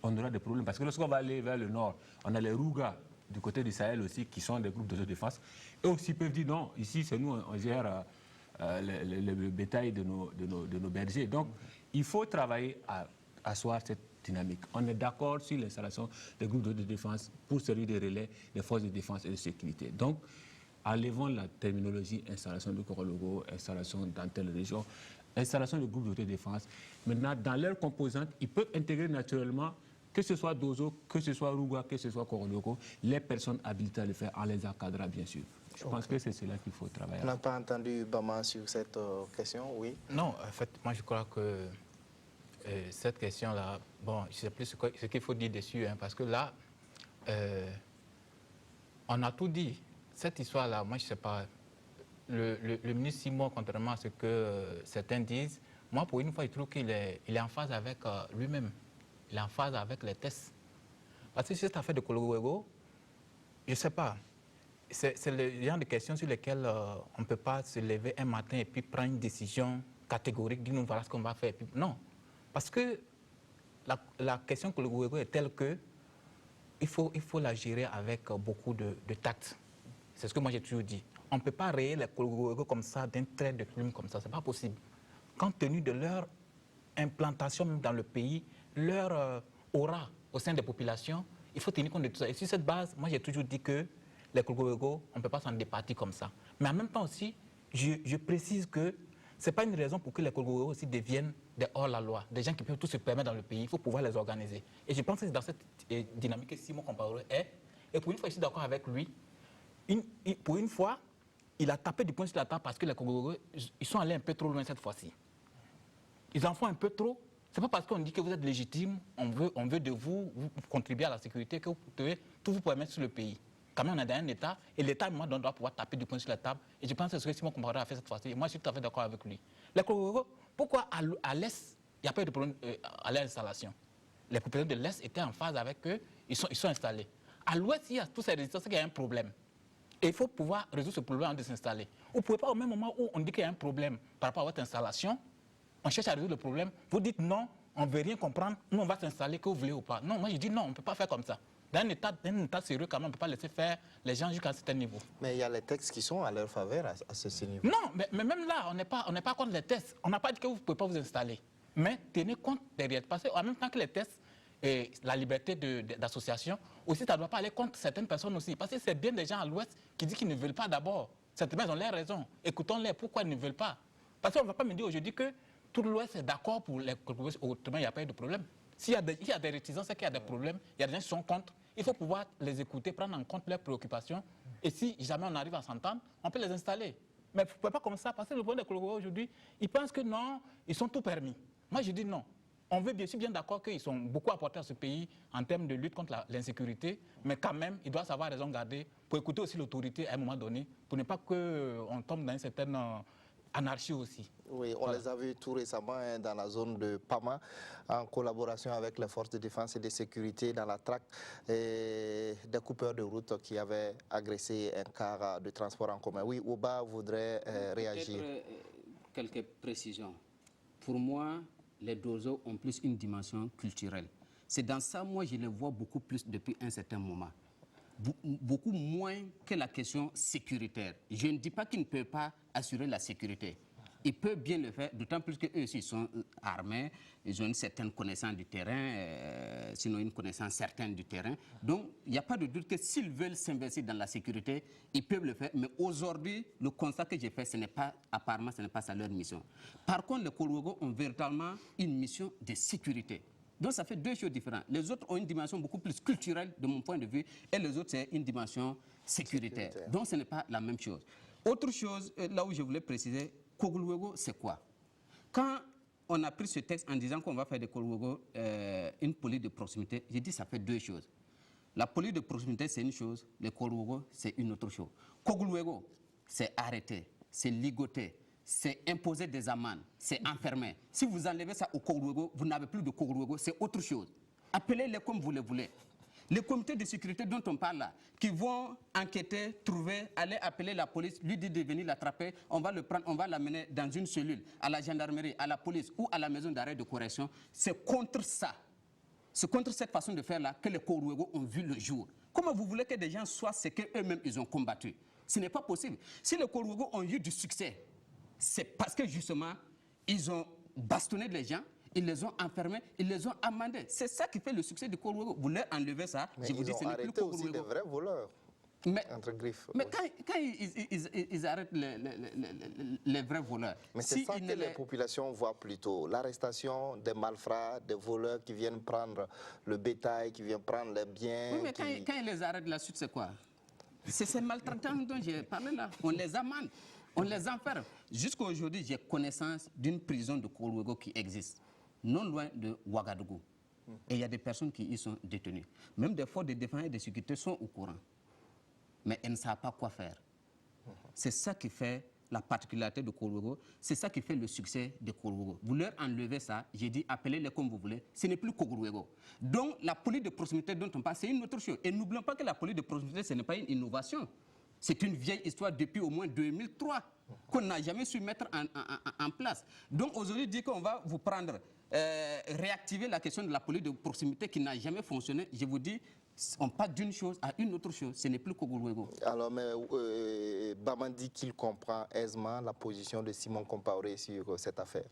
on aura des problèmes. Parce que lorsqu'on va aller vers le nord, on a les Rougas du côté du Sahel aussi, qui sont des groupes d'autodéfense. Eux aussi peuvent dire non, ici, c'est nous, on gère le bétail de nos bergers. Donc, il faut travailler à asseoir cette dynamique. On est d'accord sur l'installation des groupes de défense pour servir de relais des forces de défense et de sécurité. Donc, enlevons la terminologie installation de Koroluego, installation dans telle région, installation de groupes de défense. Maintenant, dans leurs composantes, ils peuvent intégrer naturellement, que ce soit Dozo, que ce soit Rouga, que ce soit Koroluego, les personnes habilitées à le faire en les encadrant, bien sûr. Je pense que c'est cela qu'il faut travailler. On n'a pas entendu Bama sur cette question, oui? Non, en fait, moi je crois que cette question-là, bon, je ne sais plus ce qu'il faut dire dessus, hein, parce que là, on a tout dit. Cette histoire-là, moi je ne sais pas, le ministre Simon, contrairement à ce que certains disent, moi pour une fois, je trouve qu'il est en phase avec lui-même. Il est en phase avec les tests. Parce que cette affaire de Koroluego, je ne sais pas, c'est le genre de questions sur lesquelles on ne peut pas se lever un matin et puis prendre une décision catégorique, dire nous voilà ce qu'on va faire. Non. Parce que la question Koroluego est telle que il faut la gérer avec beaucoup de tact. C'est ce que moi j'ai toujours dit. On ne peut pas rayer les Koroluego comme ça, d'un trait de plume comme ça. Ce n'est pas possible. compte tenu de leur implantation dans le pays, leur aura au sein des populations, il faut tenir compte de tout ça. Et sur cette base, moi j'ai toujours dit que les Kourougourou, on ne peut pas s'en départir comme ça. Mais en même temps aussi, je précise que ce n'est pas une raison pour que les Kourougourou aussi deviennent des hors-la-loi, des gens qui peuvent tout se permettre dans le pays. Il faut pouvoir les organiser. Et je pense que c'est dans cette dynamique que Simon Compaoré est. Et pour une fois, je suis d'accord avec lui. Pour une fois, il a tapé du poing sur la table parce que les Kourougourou, ils sont allés un peu trop loin cette fois-ci. Ils en font un peu trop. Ce n'est pas parce qu'on dit que vous êtes légitime, on veut de vous contribuer à la sécurité, que vous devez tout vous permettre sur le pays. Quand même, on est dans un État, et l'État, moi, doit pouvoir taper du poing sur la table. Et je pense que c'est ce que Simon Compaoré a fait cette fois-ci. Et moi, je suis tout à fait d'accord avec lui. Les Kourougourou, pourquoi à l'Est, il n'y a pas eu de problème à l'installation? Les populations de l'Est étaient en phase avec eux, ils sont installés. À l'Ouest, il y a tous ces résistants, c'est qu'il y a un problème. Et il faut pouvoir résoudre ce problème avant de s'installer. Vous ne pouvez pas, au même moment où on dit qu'il y a un problème par rapport à votre installation, on cherche à résoudre le problème, vous dites non, on ne veut rien comprendre, nous on va s'installer, que vous voulez ou pas. Non, moi je dis non, on ne peut pas faire comme ça. Dans un état sérieux, quand même, on ne peut pas laisser faire les gens jusqu'à un certain niveau. Mais il y a les textes qui sont à leur faveur à ce niveau. Non, mais même là, on n'est pas contre les tests. On n'a pas dit que vous ne pouvez pas vous installer. Mais tenez compte derrière. Parce qu'en même temps que les tests et la liberté d'association, aussi, ça ne doit pas aller contre certaines personnes aussi. Parce que c'est bien des gens à l'Ouest qui disent qu'ils ne veulent pas d'abord. Certainement, ils ont leurs raisons. Écoutons-les, pourquoi ils ne veulent pas. Parce qu'on ne va pas me dire aujourd'hui que tout l'Ouest est d'accord pour les Kourougourou, autrement il n'y a pas eu de problème. S'il y a des réticences, c'est qu'il y a des problèmes, il y a des gens qui sont contre. Il faut pouvoir les écouter, prendre en compte leurs préoccupations. Et si jamais on arrive à s'entendre, on peut les installer. Mais vous ne pouvez pas comme ça, parce que le problème des Kourougourou aujourd'hui, ils pensent que non, ils sont tout permis. Moi, je dis non. On veut bien, je suis bien d'accord qu'ils sont beaucoup apportés à ce pays en termes de lutte contre l'insécurité, mais quand même, ils doivent savoir raison garder pour écouter aussi l'autorité à un moment donné, pour ne pas qu'on tombe dans une certaine anarchie aussi. Oui, on les a vus tout récemment dans la zone de Pama, en collaboration avec les forces de défense et de sécurité dans la traque des coupeurs de route qui avaient agressé un car de transport en commun. Oui, Ouba voudrait réagir. Quelques précisions. Pour moi, les Dozo ont plus une dimension culturelle. C'est dans ça, moi, je les vois beaucoup plus depuis un certain moment. Beaucoup moins que la question sécuritaire. Je ne dis pas qu'ils ne peuvent pas assurer la sécurité. Ils peuvent bien le faire, d'autant plus qu'eux aussi sont armés, ils ont une certaine connaissance du terrain, sinon une connaissance certaine du terrain. Donc, il n'y a pas de doute que s'ils veulent s'investir dans la sécurité, ils peuvent le faire. Mais aujourd'hui, le constat que j'ai fait, apparemment, ce n'est pas ça leur mission. Par contre, les Kourougourou ont véritablement une mission de sécurité. Donc, ça fait deux choses différentes. Les autres ont une dimension beaucoup plus culturelle, de mon point de vue, et les autres, c'est une dimension sécuritaire. Donc, ce n'est pas la même chose. Autre chose, là où je voulais préciser, Kourougourou, c'est quoi? Quand on a pris ce texte en disant qu'on va faire de Kourougourou une police de proximité, j'ai dit ça fait deux choses. La police de proximité, c'est une chose, le Kourougourou, c'est une autre chose. Kourougourou, c'est arrêter, c'est ligoter, c'est imposer des amendes, c'est enfermer. Si vous enlevez ça au Kourougourou, vous n'avez plus de Kourougourou, c'est autre chose. Appelez-les comme vous le voulez. Les comités de sécurité dont on parle là, qui vont enquêter, trouver, aller appeler la police, lui dire de venir l'attraper, on va le prendre, on va l'amener dans une cellule, à la gendarmerie, à la police ou à la maison d'arrêt de correction. C'est contre ça. C'est contre cette façon de faire là que les Kourougourou ont vu le jour. Comment vous voulez que des gens soient ce qu'eux-mêmes ils ont combattu? Ce n'est pas possible. Si les Kourougourou ont eu du succès, c'est parce que justement, ils ont bastonné les gens, ils les ont enfermés, ils les ont amendés. C'est ça qui fait le succès du Kourougourou. Vous leur enlevez ça, mais je vous dis, ce n'est plus Kourougourou. Ils ont arrêté aussi des vrais voleurs, entre griffes. Mais quand ils arrêtent les vrais voleurs... Mais c'est ça que les populations voient plutôt. L'arrestation des malfrats, des voleurs qui viennent prendre le bétail, qui viennent prendre les biens... Oui, mais quand ils les arrêtent, la suite, c'est quoi? C'est ces maltraitants dont j'ai parlé là. On les amende, on les enferme. Jusqu'à aujourd'hui, j'ai connaissance d'une prison de Kourougourou qui existe, non loin de Ouagadougou. Et il y a des personnes qui y sont détenues. Même des forces de défense et de sécurité sont au courant. Mais elles ne savent pas quoi faire. C'est ça qui fait la particularité de Kourougourou. C'est ça qui fait le succès de Kourougourou. Vous leur enlevez ça, j'ai dit appelez-les comme vous voulez, ce n'est plus Kourougourou. Donc la police de proximité dont on parle, c'est une autre chose. Et n'oublions pas que la police de proximité, ce n'est pas une innovation. C'est une vieille histoire depuis au moins 2003. qu'on n'a jamais su mettre en place. Donc aujourd'hui, dire qu'on va vous prendre, réactiver la question de la police de proximité qui n'a jamais fonctionné, je vous dis, on passe d'une chose à une autre chose, ce n'est plus Kogolwego. Alors, mais Baman dit qu'il comprend aisément la position de Simon Compaoré sur cette affaire.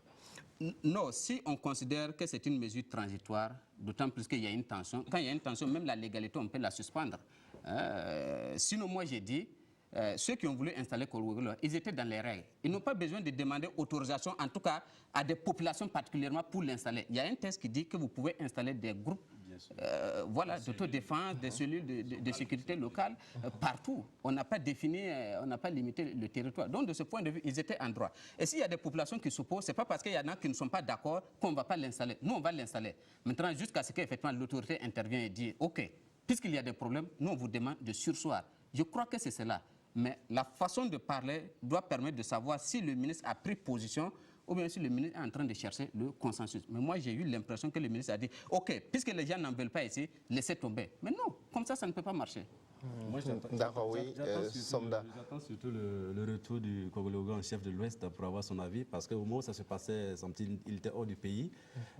Non, si on considère que c'est une mesure transitoire, d'autant plus qu'il y a une tension, quand il y a une tension, même la légalité, on peut la suspendre. Sinon, moi j'ai dit, ceux qui ont voulu installer Kogolwego, ils étaient dans les règles. Ils n'ont pas besoin de demander autorisation, en tout cas à des populations particulièrement pour l'installer. Il y a un texte qui dit que vous pouvez installer des groupes voilà, d'autodéfense, des cellules de sécurité locale, partout. On n'a pas défini, on n'a pas limité le territoire. Donc, de ce point de vue, ils étaient en droit. Et s'il y a des populations qui s'opposent, ce n'est pas parce qu'il y en a qui ne sont pas d'accord qu'on ne va pas l'installer. Nous, on va l'installer. Maintenant, jusqu'à ce qu'effectivement l'autorité intervienne et dise, OK, puisqu'il y a des problèmes, nous, on vous demande de surseoir. Je crois que c'est cela. Mais la façon de parler doit permettre de savoir si le ministre a pris position ou bien si le ministre est en train de chercher le consensus. Mais moi, j'ai eu l'impression que le ministre a dit, OK, puisque les gens n'en veulent pas ici, laissez tomber. Mais non, comme ça ne peut pas marcher. D'accord, oui, Somda. J'attends surtout le retour du Kogolwego en chef de l'Ouest pour avoir son avis, parce qu'au moment où ça se passait, il était hors du pays.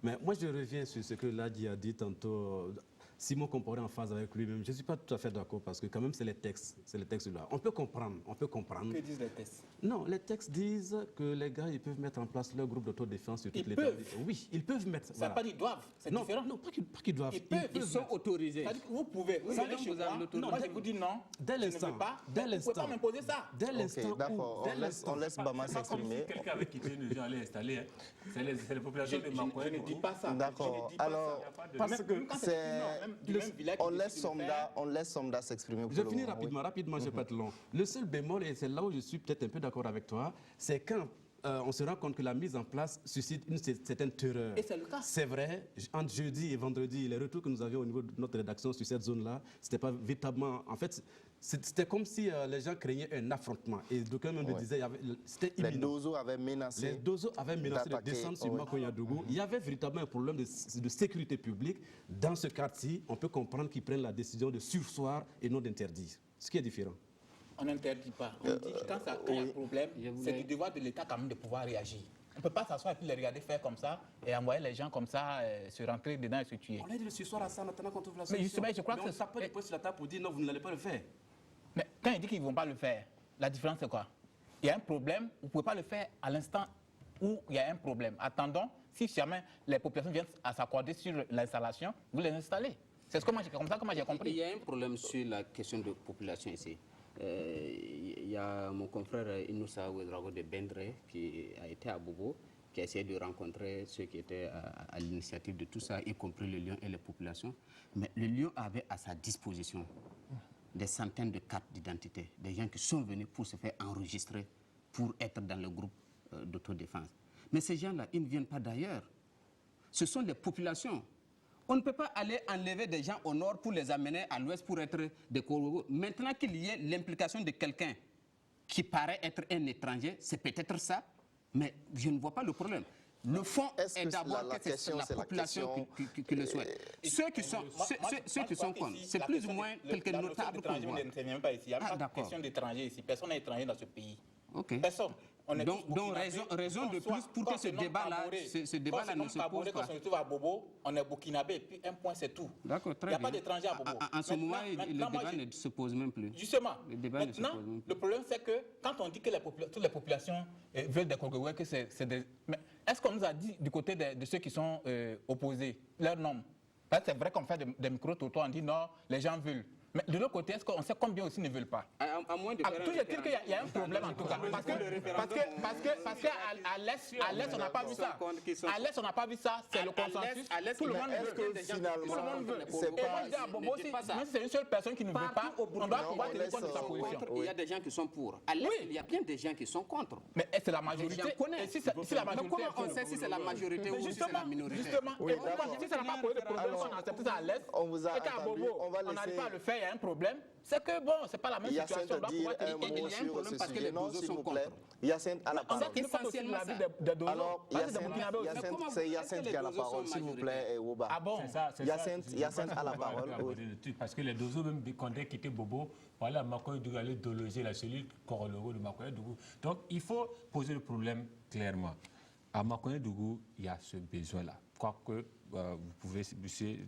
Mais moi, je reviens sur ce que Ladi a dit tantôt. Simon Compaoré en phase avec lui-même, je ne suis pas tout à fait d'accord parce que quand même c'est les textes-là. On peut comprendre. Que disent les textes? Non, les textes disent que les gars, ils peuvent mettre en place leur groupe d'autodéfense sur toutes les terres. Oui, ils peuvent mettre. Ça ne veut pas dire doivent, c'est différent. Non, pas qu'ils doivent. Ils sont autorisés. C'est-à-dire que vous pouvez. Vous allez chez moi. Non, moi je vous dis non. Dès l'instant. Vous ne pouvez pas m'imposer ça. Dès l'instant. D'accord, on laisse Bama s'exprimer. Quelqu'un avec qui les gens allaient installer, c'est les populations de Mankoé. Je ne dis pas ça. D'accord, alors, parce que c'est... On laisse Somda s'exprimer. Je finis rapidement, je ne vais pas être long. Le seul bémol, et c'est là où je suis peut-être un peu d'accord avec toi, c'est quand on se rend compte que la mise en place suscite une certaine terreur. Et c'est le cas. C'est vrai, entre jeudi et vendredi, les retours que nous avions au niveau de notre rédaction sur cette zone-là, c'était pas véritablement... En fait, c'était comme si les gens craignaient un affrontement. Et d'aucuns même disaient c'était imminent. Les Dozo avaient menacé de descendre sur Makoyadougou. Il y avait véritablement un problème de sécurité publique. Dans ce cas-ci, on peut comprendre qu'ils prennent la décision de surseoir et non d'interdire. Ce qui est différent. On n'interdit pas. On dit que quand il y a un problème, c'est du devoir de l'État quand même de pouvoir réagir. On ne peut pas s'asseoir et puis les regarder faire comme ça et envoyer les gens comme ça se rentrer dedans et se tuer. On a dit le sursoir à ça en attendant qu'on trouve la solution. Mais justement, je crois que on ne tape pas des points sur la table pour dire non, vous n'allez pas le faire. Mais quand il dit qu'ils ne vont pas le faire, la différence c'est quoi? Il y a un problème, vous ne pouvez pas le faire à l'instant où il y a un problème. Attendons, si jamais les populations viennent à s'accorder sur l'installation, vous les installez. C'est comme ça que moi j'ai compris. Il y a un problème sur la question de population ici. Il y a mon confrère Inoussa Ouedraogo de Bendre qui a été à Bobo, qui a essayé de rencontrer ceux qui étaient à l'initiative de tout ça, y compris le Lion et les populations. Mais le Lion avait à sa disposition des centaines de cartes d'identité, des gens qui sont venus pour se faire enregistrer, pour être dans le groupe d'autodéfense. Mais ces gens-là, ils ne viennent pas d'ailleurs. Ce sont les populations. On ne peut pas aller enlever des gens au nord pour les amener à l'ouest pour être des Kogolwego. Maintenant qu'il y ait l'implication de quelqu'un qui paraît être un étranger, c'est peut-être ça, mais je ne vois pas le problème. Le fond est d'abord que c'est la population qui le souhaite. Ceux qui sont contre, c'est plus ou moins quelques notables qu'on voit. Il n'y a pas de question d'étrangers ici. Personne n'est étranger dans ce pays. Okay. Personne. Donc raison de plus pour que ce débat-là ne se pose pas. Quand on se retrouve à Bobo, on est burkinabé et puis un point c'est tout. D'accord, très bien. Il n'y a pas d'étrangers à Bobo. En ce moment, le débat ne se pose même plus. Justement. Maintenant, le problème c'est que quand on dit que toutes les populations veulent des Kogolwego, que c'est des... Mais est-ce qu'on nous a dit du côté de ceux qui sont opposés, leur nom? C'est vrai qu'on fait des micro-trottoirs, on dit non, les gens veulent. Mais de l'autre côté, est-ce qu'on sait combien aussi ne veulent pas? À moins de toujours dire qu'il y a un problème en tout cas. Parce qu'à l'Est, on n'a pas vu ça. À l'Est, on n'a pas vu ça. C'est le consensus. Tout le monde veut. Tout le monde veut. Et moi, je dis à Bobo, si c'est une seule personne qui ne veut pas, on doit pouvoir tenir compte de sa position. Il y a des gens qui sont pour. À l'Est, il y a bien des gens qui sont contre. Mais c'est la majorité. Si la majorité. Mais comment on sait si c'est la majorité ou si c'est la minorité? Justement. Et pourquoi si ça n'a pas posé de problème, on a accepté ça à l'Est, et qu'à Bobo, on n'arrive pas à le faire. il y a un problème, c'est que bon, c'est pas la même situation. Hyacinthe, dire un mot sur ce sujet. Non, s'il vous plaît. Hyacinthe a la parole. Alors, c'est Hyacinthe qui a la parole, s'il vous plaît, Woba. Ah bon? Hyacinthe a la parole. Parce que les Dozo, même quand ils quittaient Bobo, voilà, Makoye Dougou allait déloger la cellule Korologo de Makoye Dougou. Donc, il faut poser le problème clairement. À Makoye Dougou, il y a ce besoin-là. Quoique, vous pouvez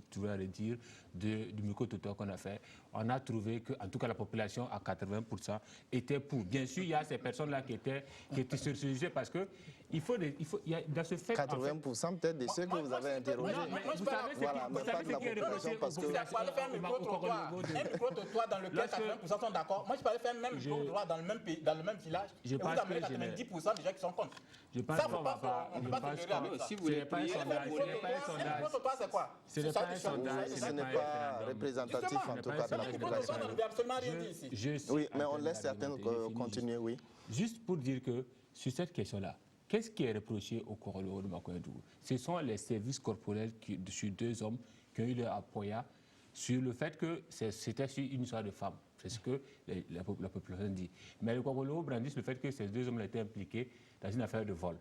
trouver à le dire du micro-trottoir qu'on a fait, on a trouvé que, en tout cas, la population à 80% était pour. Bien sûr, il y a ces personnes-là qui étaient sur ce sujet parce que il y a dans ce fait. 80% peut-être de ceux que vous avez interrogés. Vous savez, voilà, mais pas de la population parce que. Vous allez faire un micro-trottoir dans lequel 80% sont d'accord. Moi, je parlais faire un même micro-trottoir dans le même pays, dans le même village. Et vous avez 90% des gens qui sont contre. Je pense qu'on va pas. Si vous voulez pas un sondage, c'est quoi? Ce n'est pas un sondage. Ce n'est pas représentatif en tout cas de la population. On n'a absolument rien dit ici. Oui, mais on laisse certains continuer, oui. Juste pour dire que sur cette question-là, qu'est-ce qui est reproché au Korologo de Makoye Dougou? Ce sont les services corporels sur 2 hommes qui ont eu leur appoya sur le fait que c'était sur une histoire de femmes. C'est ce que la population dit. Mais le Korologo brandit le fait que ces 2 hommes étaient impliqués dans une affaire de vol.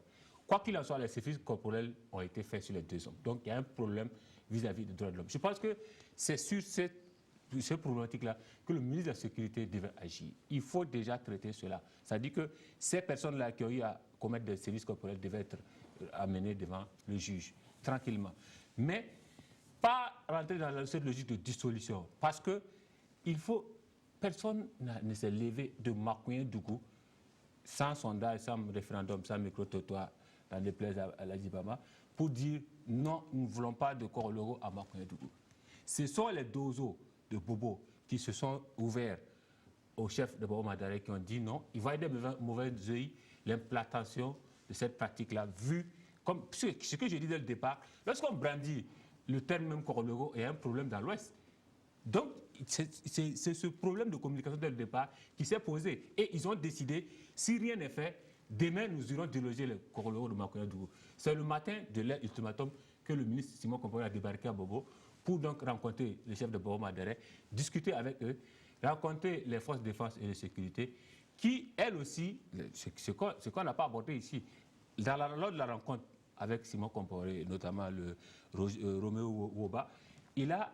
Quoi qu'il en soit, les services corporels ont été faits sur les 2 hommes. Donc, il y a un problème vis-à-vis des droits de l'homme. Je pense que c'est sur cette problématique-là que le ministre de la Sécurité devait agir. Il faut déjà traiter cela. Ça dit que ces personnes-là qui ont eu à commettre des services corporels devaient être amenées devant le juge, tranquillement. Mais pas rentrer dans cette logique de dissolution. Parce que personne ne s'est levé de Makoye Dougou sans sondage, sans référendum, sans micro-trottoir, dans des plaies à la Djibama, pour dire non, nous ne voulons pas de Korologo à Makoye Dougou. Ce sont les Dozo de Bobo qui se sont ouverts au chef de Bobo Madare qui ont dit non. Ils voyaient de mauvais yeux l'implantation de cette pratique-là, vu comme ce que j'ai dit dès le départ. Lorsqu'on brandit le terme même Korologo, il y a un problème dans l'Ouest. Donc, c'est ce problème de communication dès le départ qui s'est posé. Et ils ont décidé, si rien n'est fait, demain nous irons déloger le Korologo de Makoye Dougou. C'est le matin de l'ultimatum que le ministre Simon Kompore a débarqué à Bobo pour donc rencontrer le chef de Bobo Madare, discuter avec eux, rencontrer les forces de défense et de sécurité, qui, elles aussi, ce qu'on n'a pas abordé ici, lors de la rencontre avec Simon Kompore, notamment le Roméo Woba, il a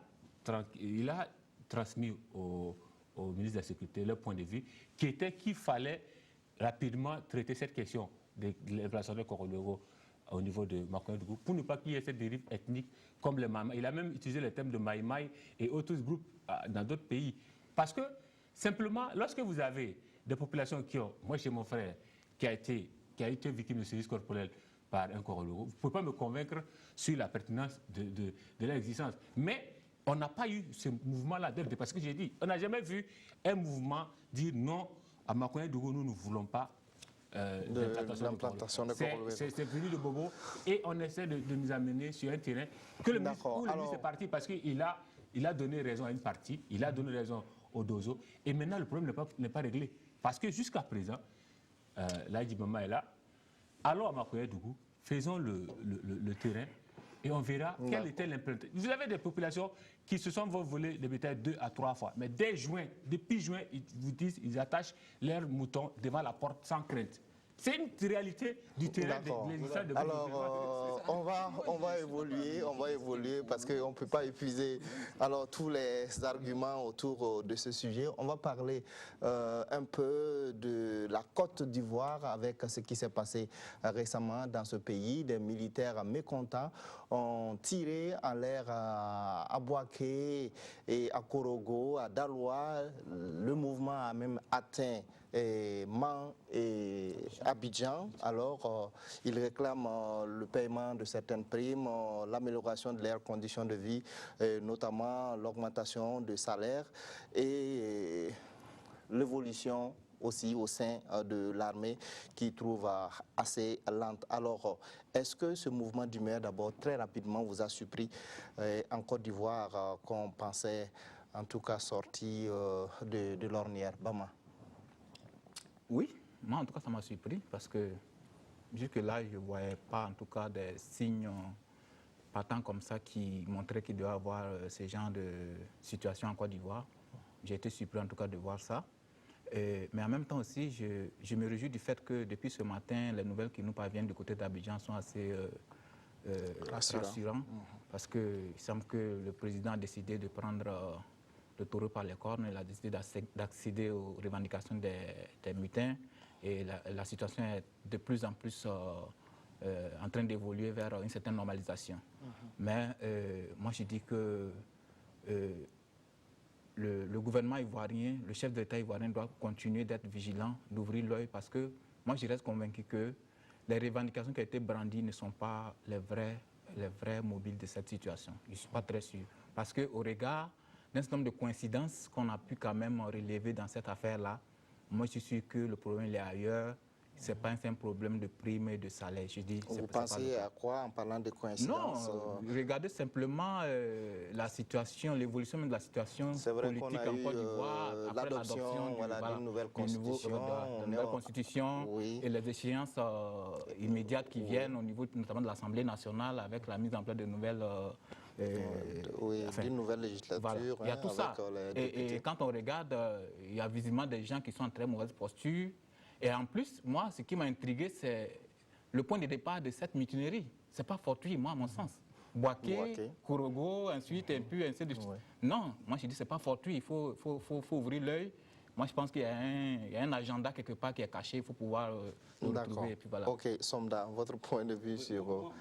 transmis au ministre de la Sécurité leur point de vue, qui était qu'il fallait rapidement traiter cette question de l'implantation de Korologo au niveau de Makoye Dougou pour ne pas qu'il y ait cette dérive ethnique comme les Maïmaï. Il a même utilisé le terme de Maïmaï et autres groupes dans d'autres pays. Parce que, simplement, lorsque vous avez des populations qui ont... Moi, j'ai mon frère qui a été victime de services corporels par un Korologo. Vous ne pouvez pas me convaincre sur la pertinence de leur existence. Mais on n'a pas eu ce mouvement-là dès le départ. Parce que j'ai dit, on n'a jamais vu un mouvement dire non à Makoye Dougou, nous ne voulons pas l'implantation de Korologo. C'est venu de Bobo et on essaie de nous amener sur un terrain que le ministre est parti parce qu'il a donné raison à une partie, il a donné raison au Dozo et maintenant le problème n'est pas réglé. Parce que jusqu'à présent, l'Aïdjibama est là, allons à Makoye Dougou, faisons le terrain et on verra quelle était l'implantation. Vous avez des populations qui se sont volées des bétails 2 à 3 fois. Mais depuis juin, ils vous disent ils attachent leurs moutons devant la porte sans crainte. C'est une réalité du terrain de l'existence de Bobo. Alors, on va évoluer parce qu'on ne peut pas épuiser tous les arguments autour de ce sujet. On va parler un peu de la Côte d'Ivoire avec ce qui s'est passé récemment dans ce pays. Des militaires mécontents ont tiré en l'air à Bouaké et à Korogo, à Daloa. Le mouvement a même atteint Man et Abidjan. Alors, ils réclament le paiement de certaines primes, l'amélioration de leurs conditions de vie, notamment l'augmentation de salaire et l'évolution aussi au sein de l'armée qui trouve assez lente. Alors, est-ce que ce mouvement d'humeur, d'abord, très rapidement, vous a surpris en Côte d'Ivoire qu'on pensait, en tout cas, sorti de l'ornière? Bama. Oui, moi en tout cas ça m'a surpris parce que jusque-là je ne voyais pas en tout cas des signes partants comme ça qui montraient qu'il doit y avoir ce genre de situation en Côte d'Ivoire. j'ai été surpris en tout cas de voir ça. Mais en même temps aussi, je me réjouis du fait que depuis ce matin, les nouvelles qui nous parviennent du côté d'Abidjan sont assez rassurantes. Parce qu'il semble que le président a décidé de prendre le taureau par les cornes. Il a décidé d'accéder aux revendications des mutins. Et la situation est de plus en plus en train d'évoluer vers une certaine normalisation. Mais moi, je dis que le gouvernement ivoirien, le chef de l'État ivoirien doit continuer d'être vigilant, d'ouvrir l'œil, parce que moi, je reste convaincu que les revendications qui ont été brandies ne sont pas les vrais mobiles de cette situation. Je ne suis pas très sûr. Parce qu'au regard d'un certain nombre de coïncidences qu'on a pu quand même relever dans cette affaire-là, moi, je suis sûr que le problème il est ailleurs. Ce n'est pas un simple problème de prime et de salaire. Je dis, vous pensez à quoi en parlant de coïncidence? Non, regardez simplement la situation, l'évolution de la situation politique en Côte d'Ivoire après l'adoption d'une nouvelle constitution, oui. Et les échéances immédiates qui viennent au niveau notamment de l'Assemblée nationale avec la mise en place de nouvelles... d'une nouvelle législature. Voilà. Il y a tout ça. Et quand on regarde, il y a visiblement des gens qui sont en très mauvaise posture. Et en plus, moi, ce qui m'a intrigué, c'est le point de départ de cette mutinerie. Ce n'est pas fortuit, moi, à mon sens. Boaké, Kourogo, ensuite, et puis ainsi de suite. Non, moi, je dis que ce n'est pas fortuit. Il faut ouvrir l'œil. Moi, je pense qu'il y a un agenda quelque part qui est caché. Il faut pouvoir le retrouver. Et puis voilà. OK, Somda, votre point de vue sur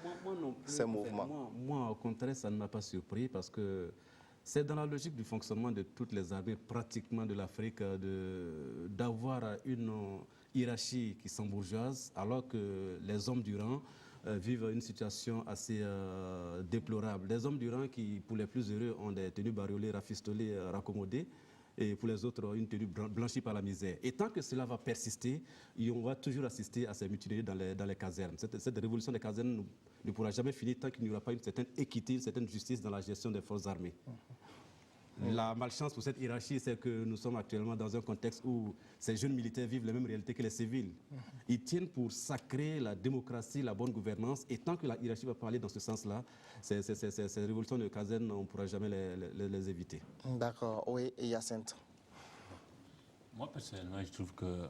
ces mouvements? Moi, au contraire, ça ne m'a pas surpris parce que c'est dans la logique du fonctionnement de toutes les armées pratiquement de l'Afrique d'avoir une hiérarchie qui s'embourgeoise alors que les hommes du rang vivent une situation assez déplorable. Les hommes du rang qui, pour les plus heureux, ont des tenues bariolées, rafistolées, raccommodées, et pour les autres, une tenue blanchie par la misère. Et tant que cela va persister, on va toujours assister à ces mutineries dans les casernes. Cette révolution des casernes ne pourra jamais finir tant qu'il n'y aura pas une certaine équité, une certaine justice dans la gestion des forces armées. La malchance pour cette hiérarchie, c'est que nous sommes actuellement dans un contexte où ces jeunes militaires vivent les mêmes réalités que les civils. Ils tiennent pour sacrer la démocratie, la bonne gouvernance, et tant que la hiérarchie va parler dans ce sens-là, ces révolutions de caserne, on ne pourra jamais les éviter. D'accord. Oui, et Hyacinthe? Moi, personnellement, je trouve que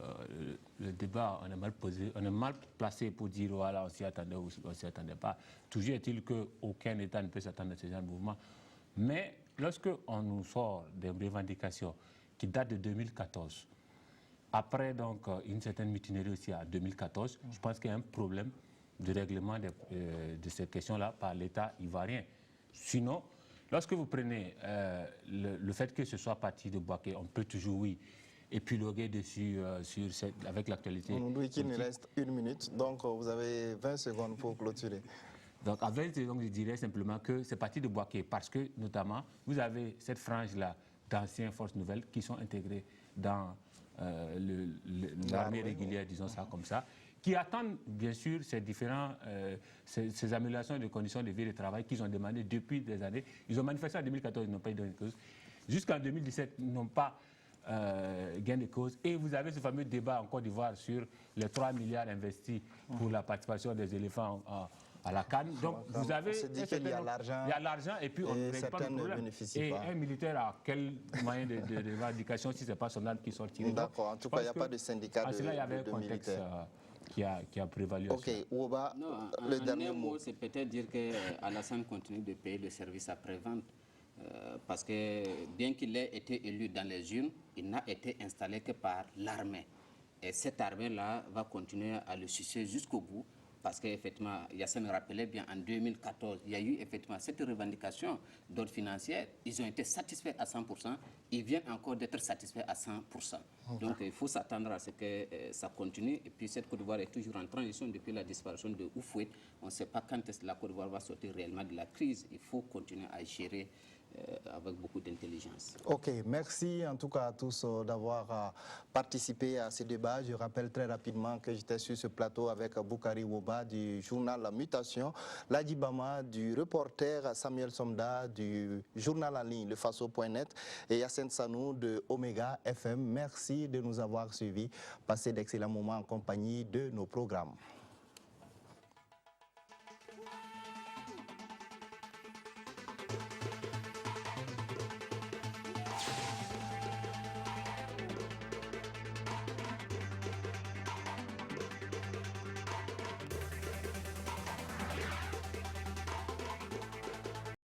le débat, on est mal posé, on est mal placé pour dire voilà, on s'y attendait ou on ne s'y attendait pas. Toujours est-il qu'aucun État ne peut s'attendre à ce genre de mouvement. Mais lorsqu'on nous sort des revendications qui datent de 2014, après donc une certaine mutinerie aussi en 2014, je pense qu'il y a un problème de règlement de ces questions-là par l'État ivoirien. Sinon, lorsque vous prenez le fait que ce soit parti de Boaké, on peut toujours, oui, épiloguer dessus avec l'actualité. On nous dit qu'il nous reste 1 minute, donc vous avez 20 secondes pour clôturer. Donc, à 20 secondes, je dirais simplement que c'est parti de Boaké parce que, notamment, vous avez cette frange-là d'anciennes forces nouvelles qui sont intégrées dans l'armée régulière, disons ça comme ça, qui attendent, bien sûr, ces améliorations de conditions de vie et de travail qu'ils ont demandées depuis des années. Ils ont manifesté en 2014, ils n'ont pas eu de cause. Jusqu'en 2017, ils n'ont pas gain de cause. Et vous avez ce fameux débat en Côte d'Ivoire sur les 3 milliards investis pour la participation des éléphants à la CAN. Donc, vous avez... On se dit qu'il y a l'argent. Il y a l'argent et puis on ne règle pas le problème. Et un militaire a quel moyen de revendication si ce n'est pas son arme qui sortirait? D'accord. En tout cas, il n'y a pas de syndicat de militaires. Il y avait un contexte qui a prévalu. OK. Ouba, le dernier mot. C'est peut-être dire qu'Alassane continue de payer le service après-vente. Parce que bien qu'il ait été élu dans les urnes, il n'a été installé que par l'armée. Et cette armée-là va continuer à le sucer jusqu'au bout. Parce qu'effectivement, Yassine rappelait bien, en 2014, il y a eu effectivement cette revendication d'ordre financier. Ils ont été satisfaits à 100%. Ils viennent encore d'être satisfaits à 100%. Donc il faut s'attendre à ce que ça continue. Et puis cette Côte d'Ivoire est toujours en transition depuis la disparition de Houphouët. On ne sait pas quand la Côte d'Ivoire va sortir réellement de la crise. Il faut continuer à gérer avec beaucoup d'intelligence. OK, merci en tout cas à tous d'avoir participé à ce débat. Je rappelle très rapidement que j'étais sur ce plateau avec Boukari Woba du journal La Mutation, Ladi Bama du reporter Samuel Somda du journal en ligne lefaso.net et Hyacinthe Sanou de Omega FM. Merci de nous avoir suivis. Passez d'excellents moments en compagnie de nos programmes.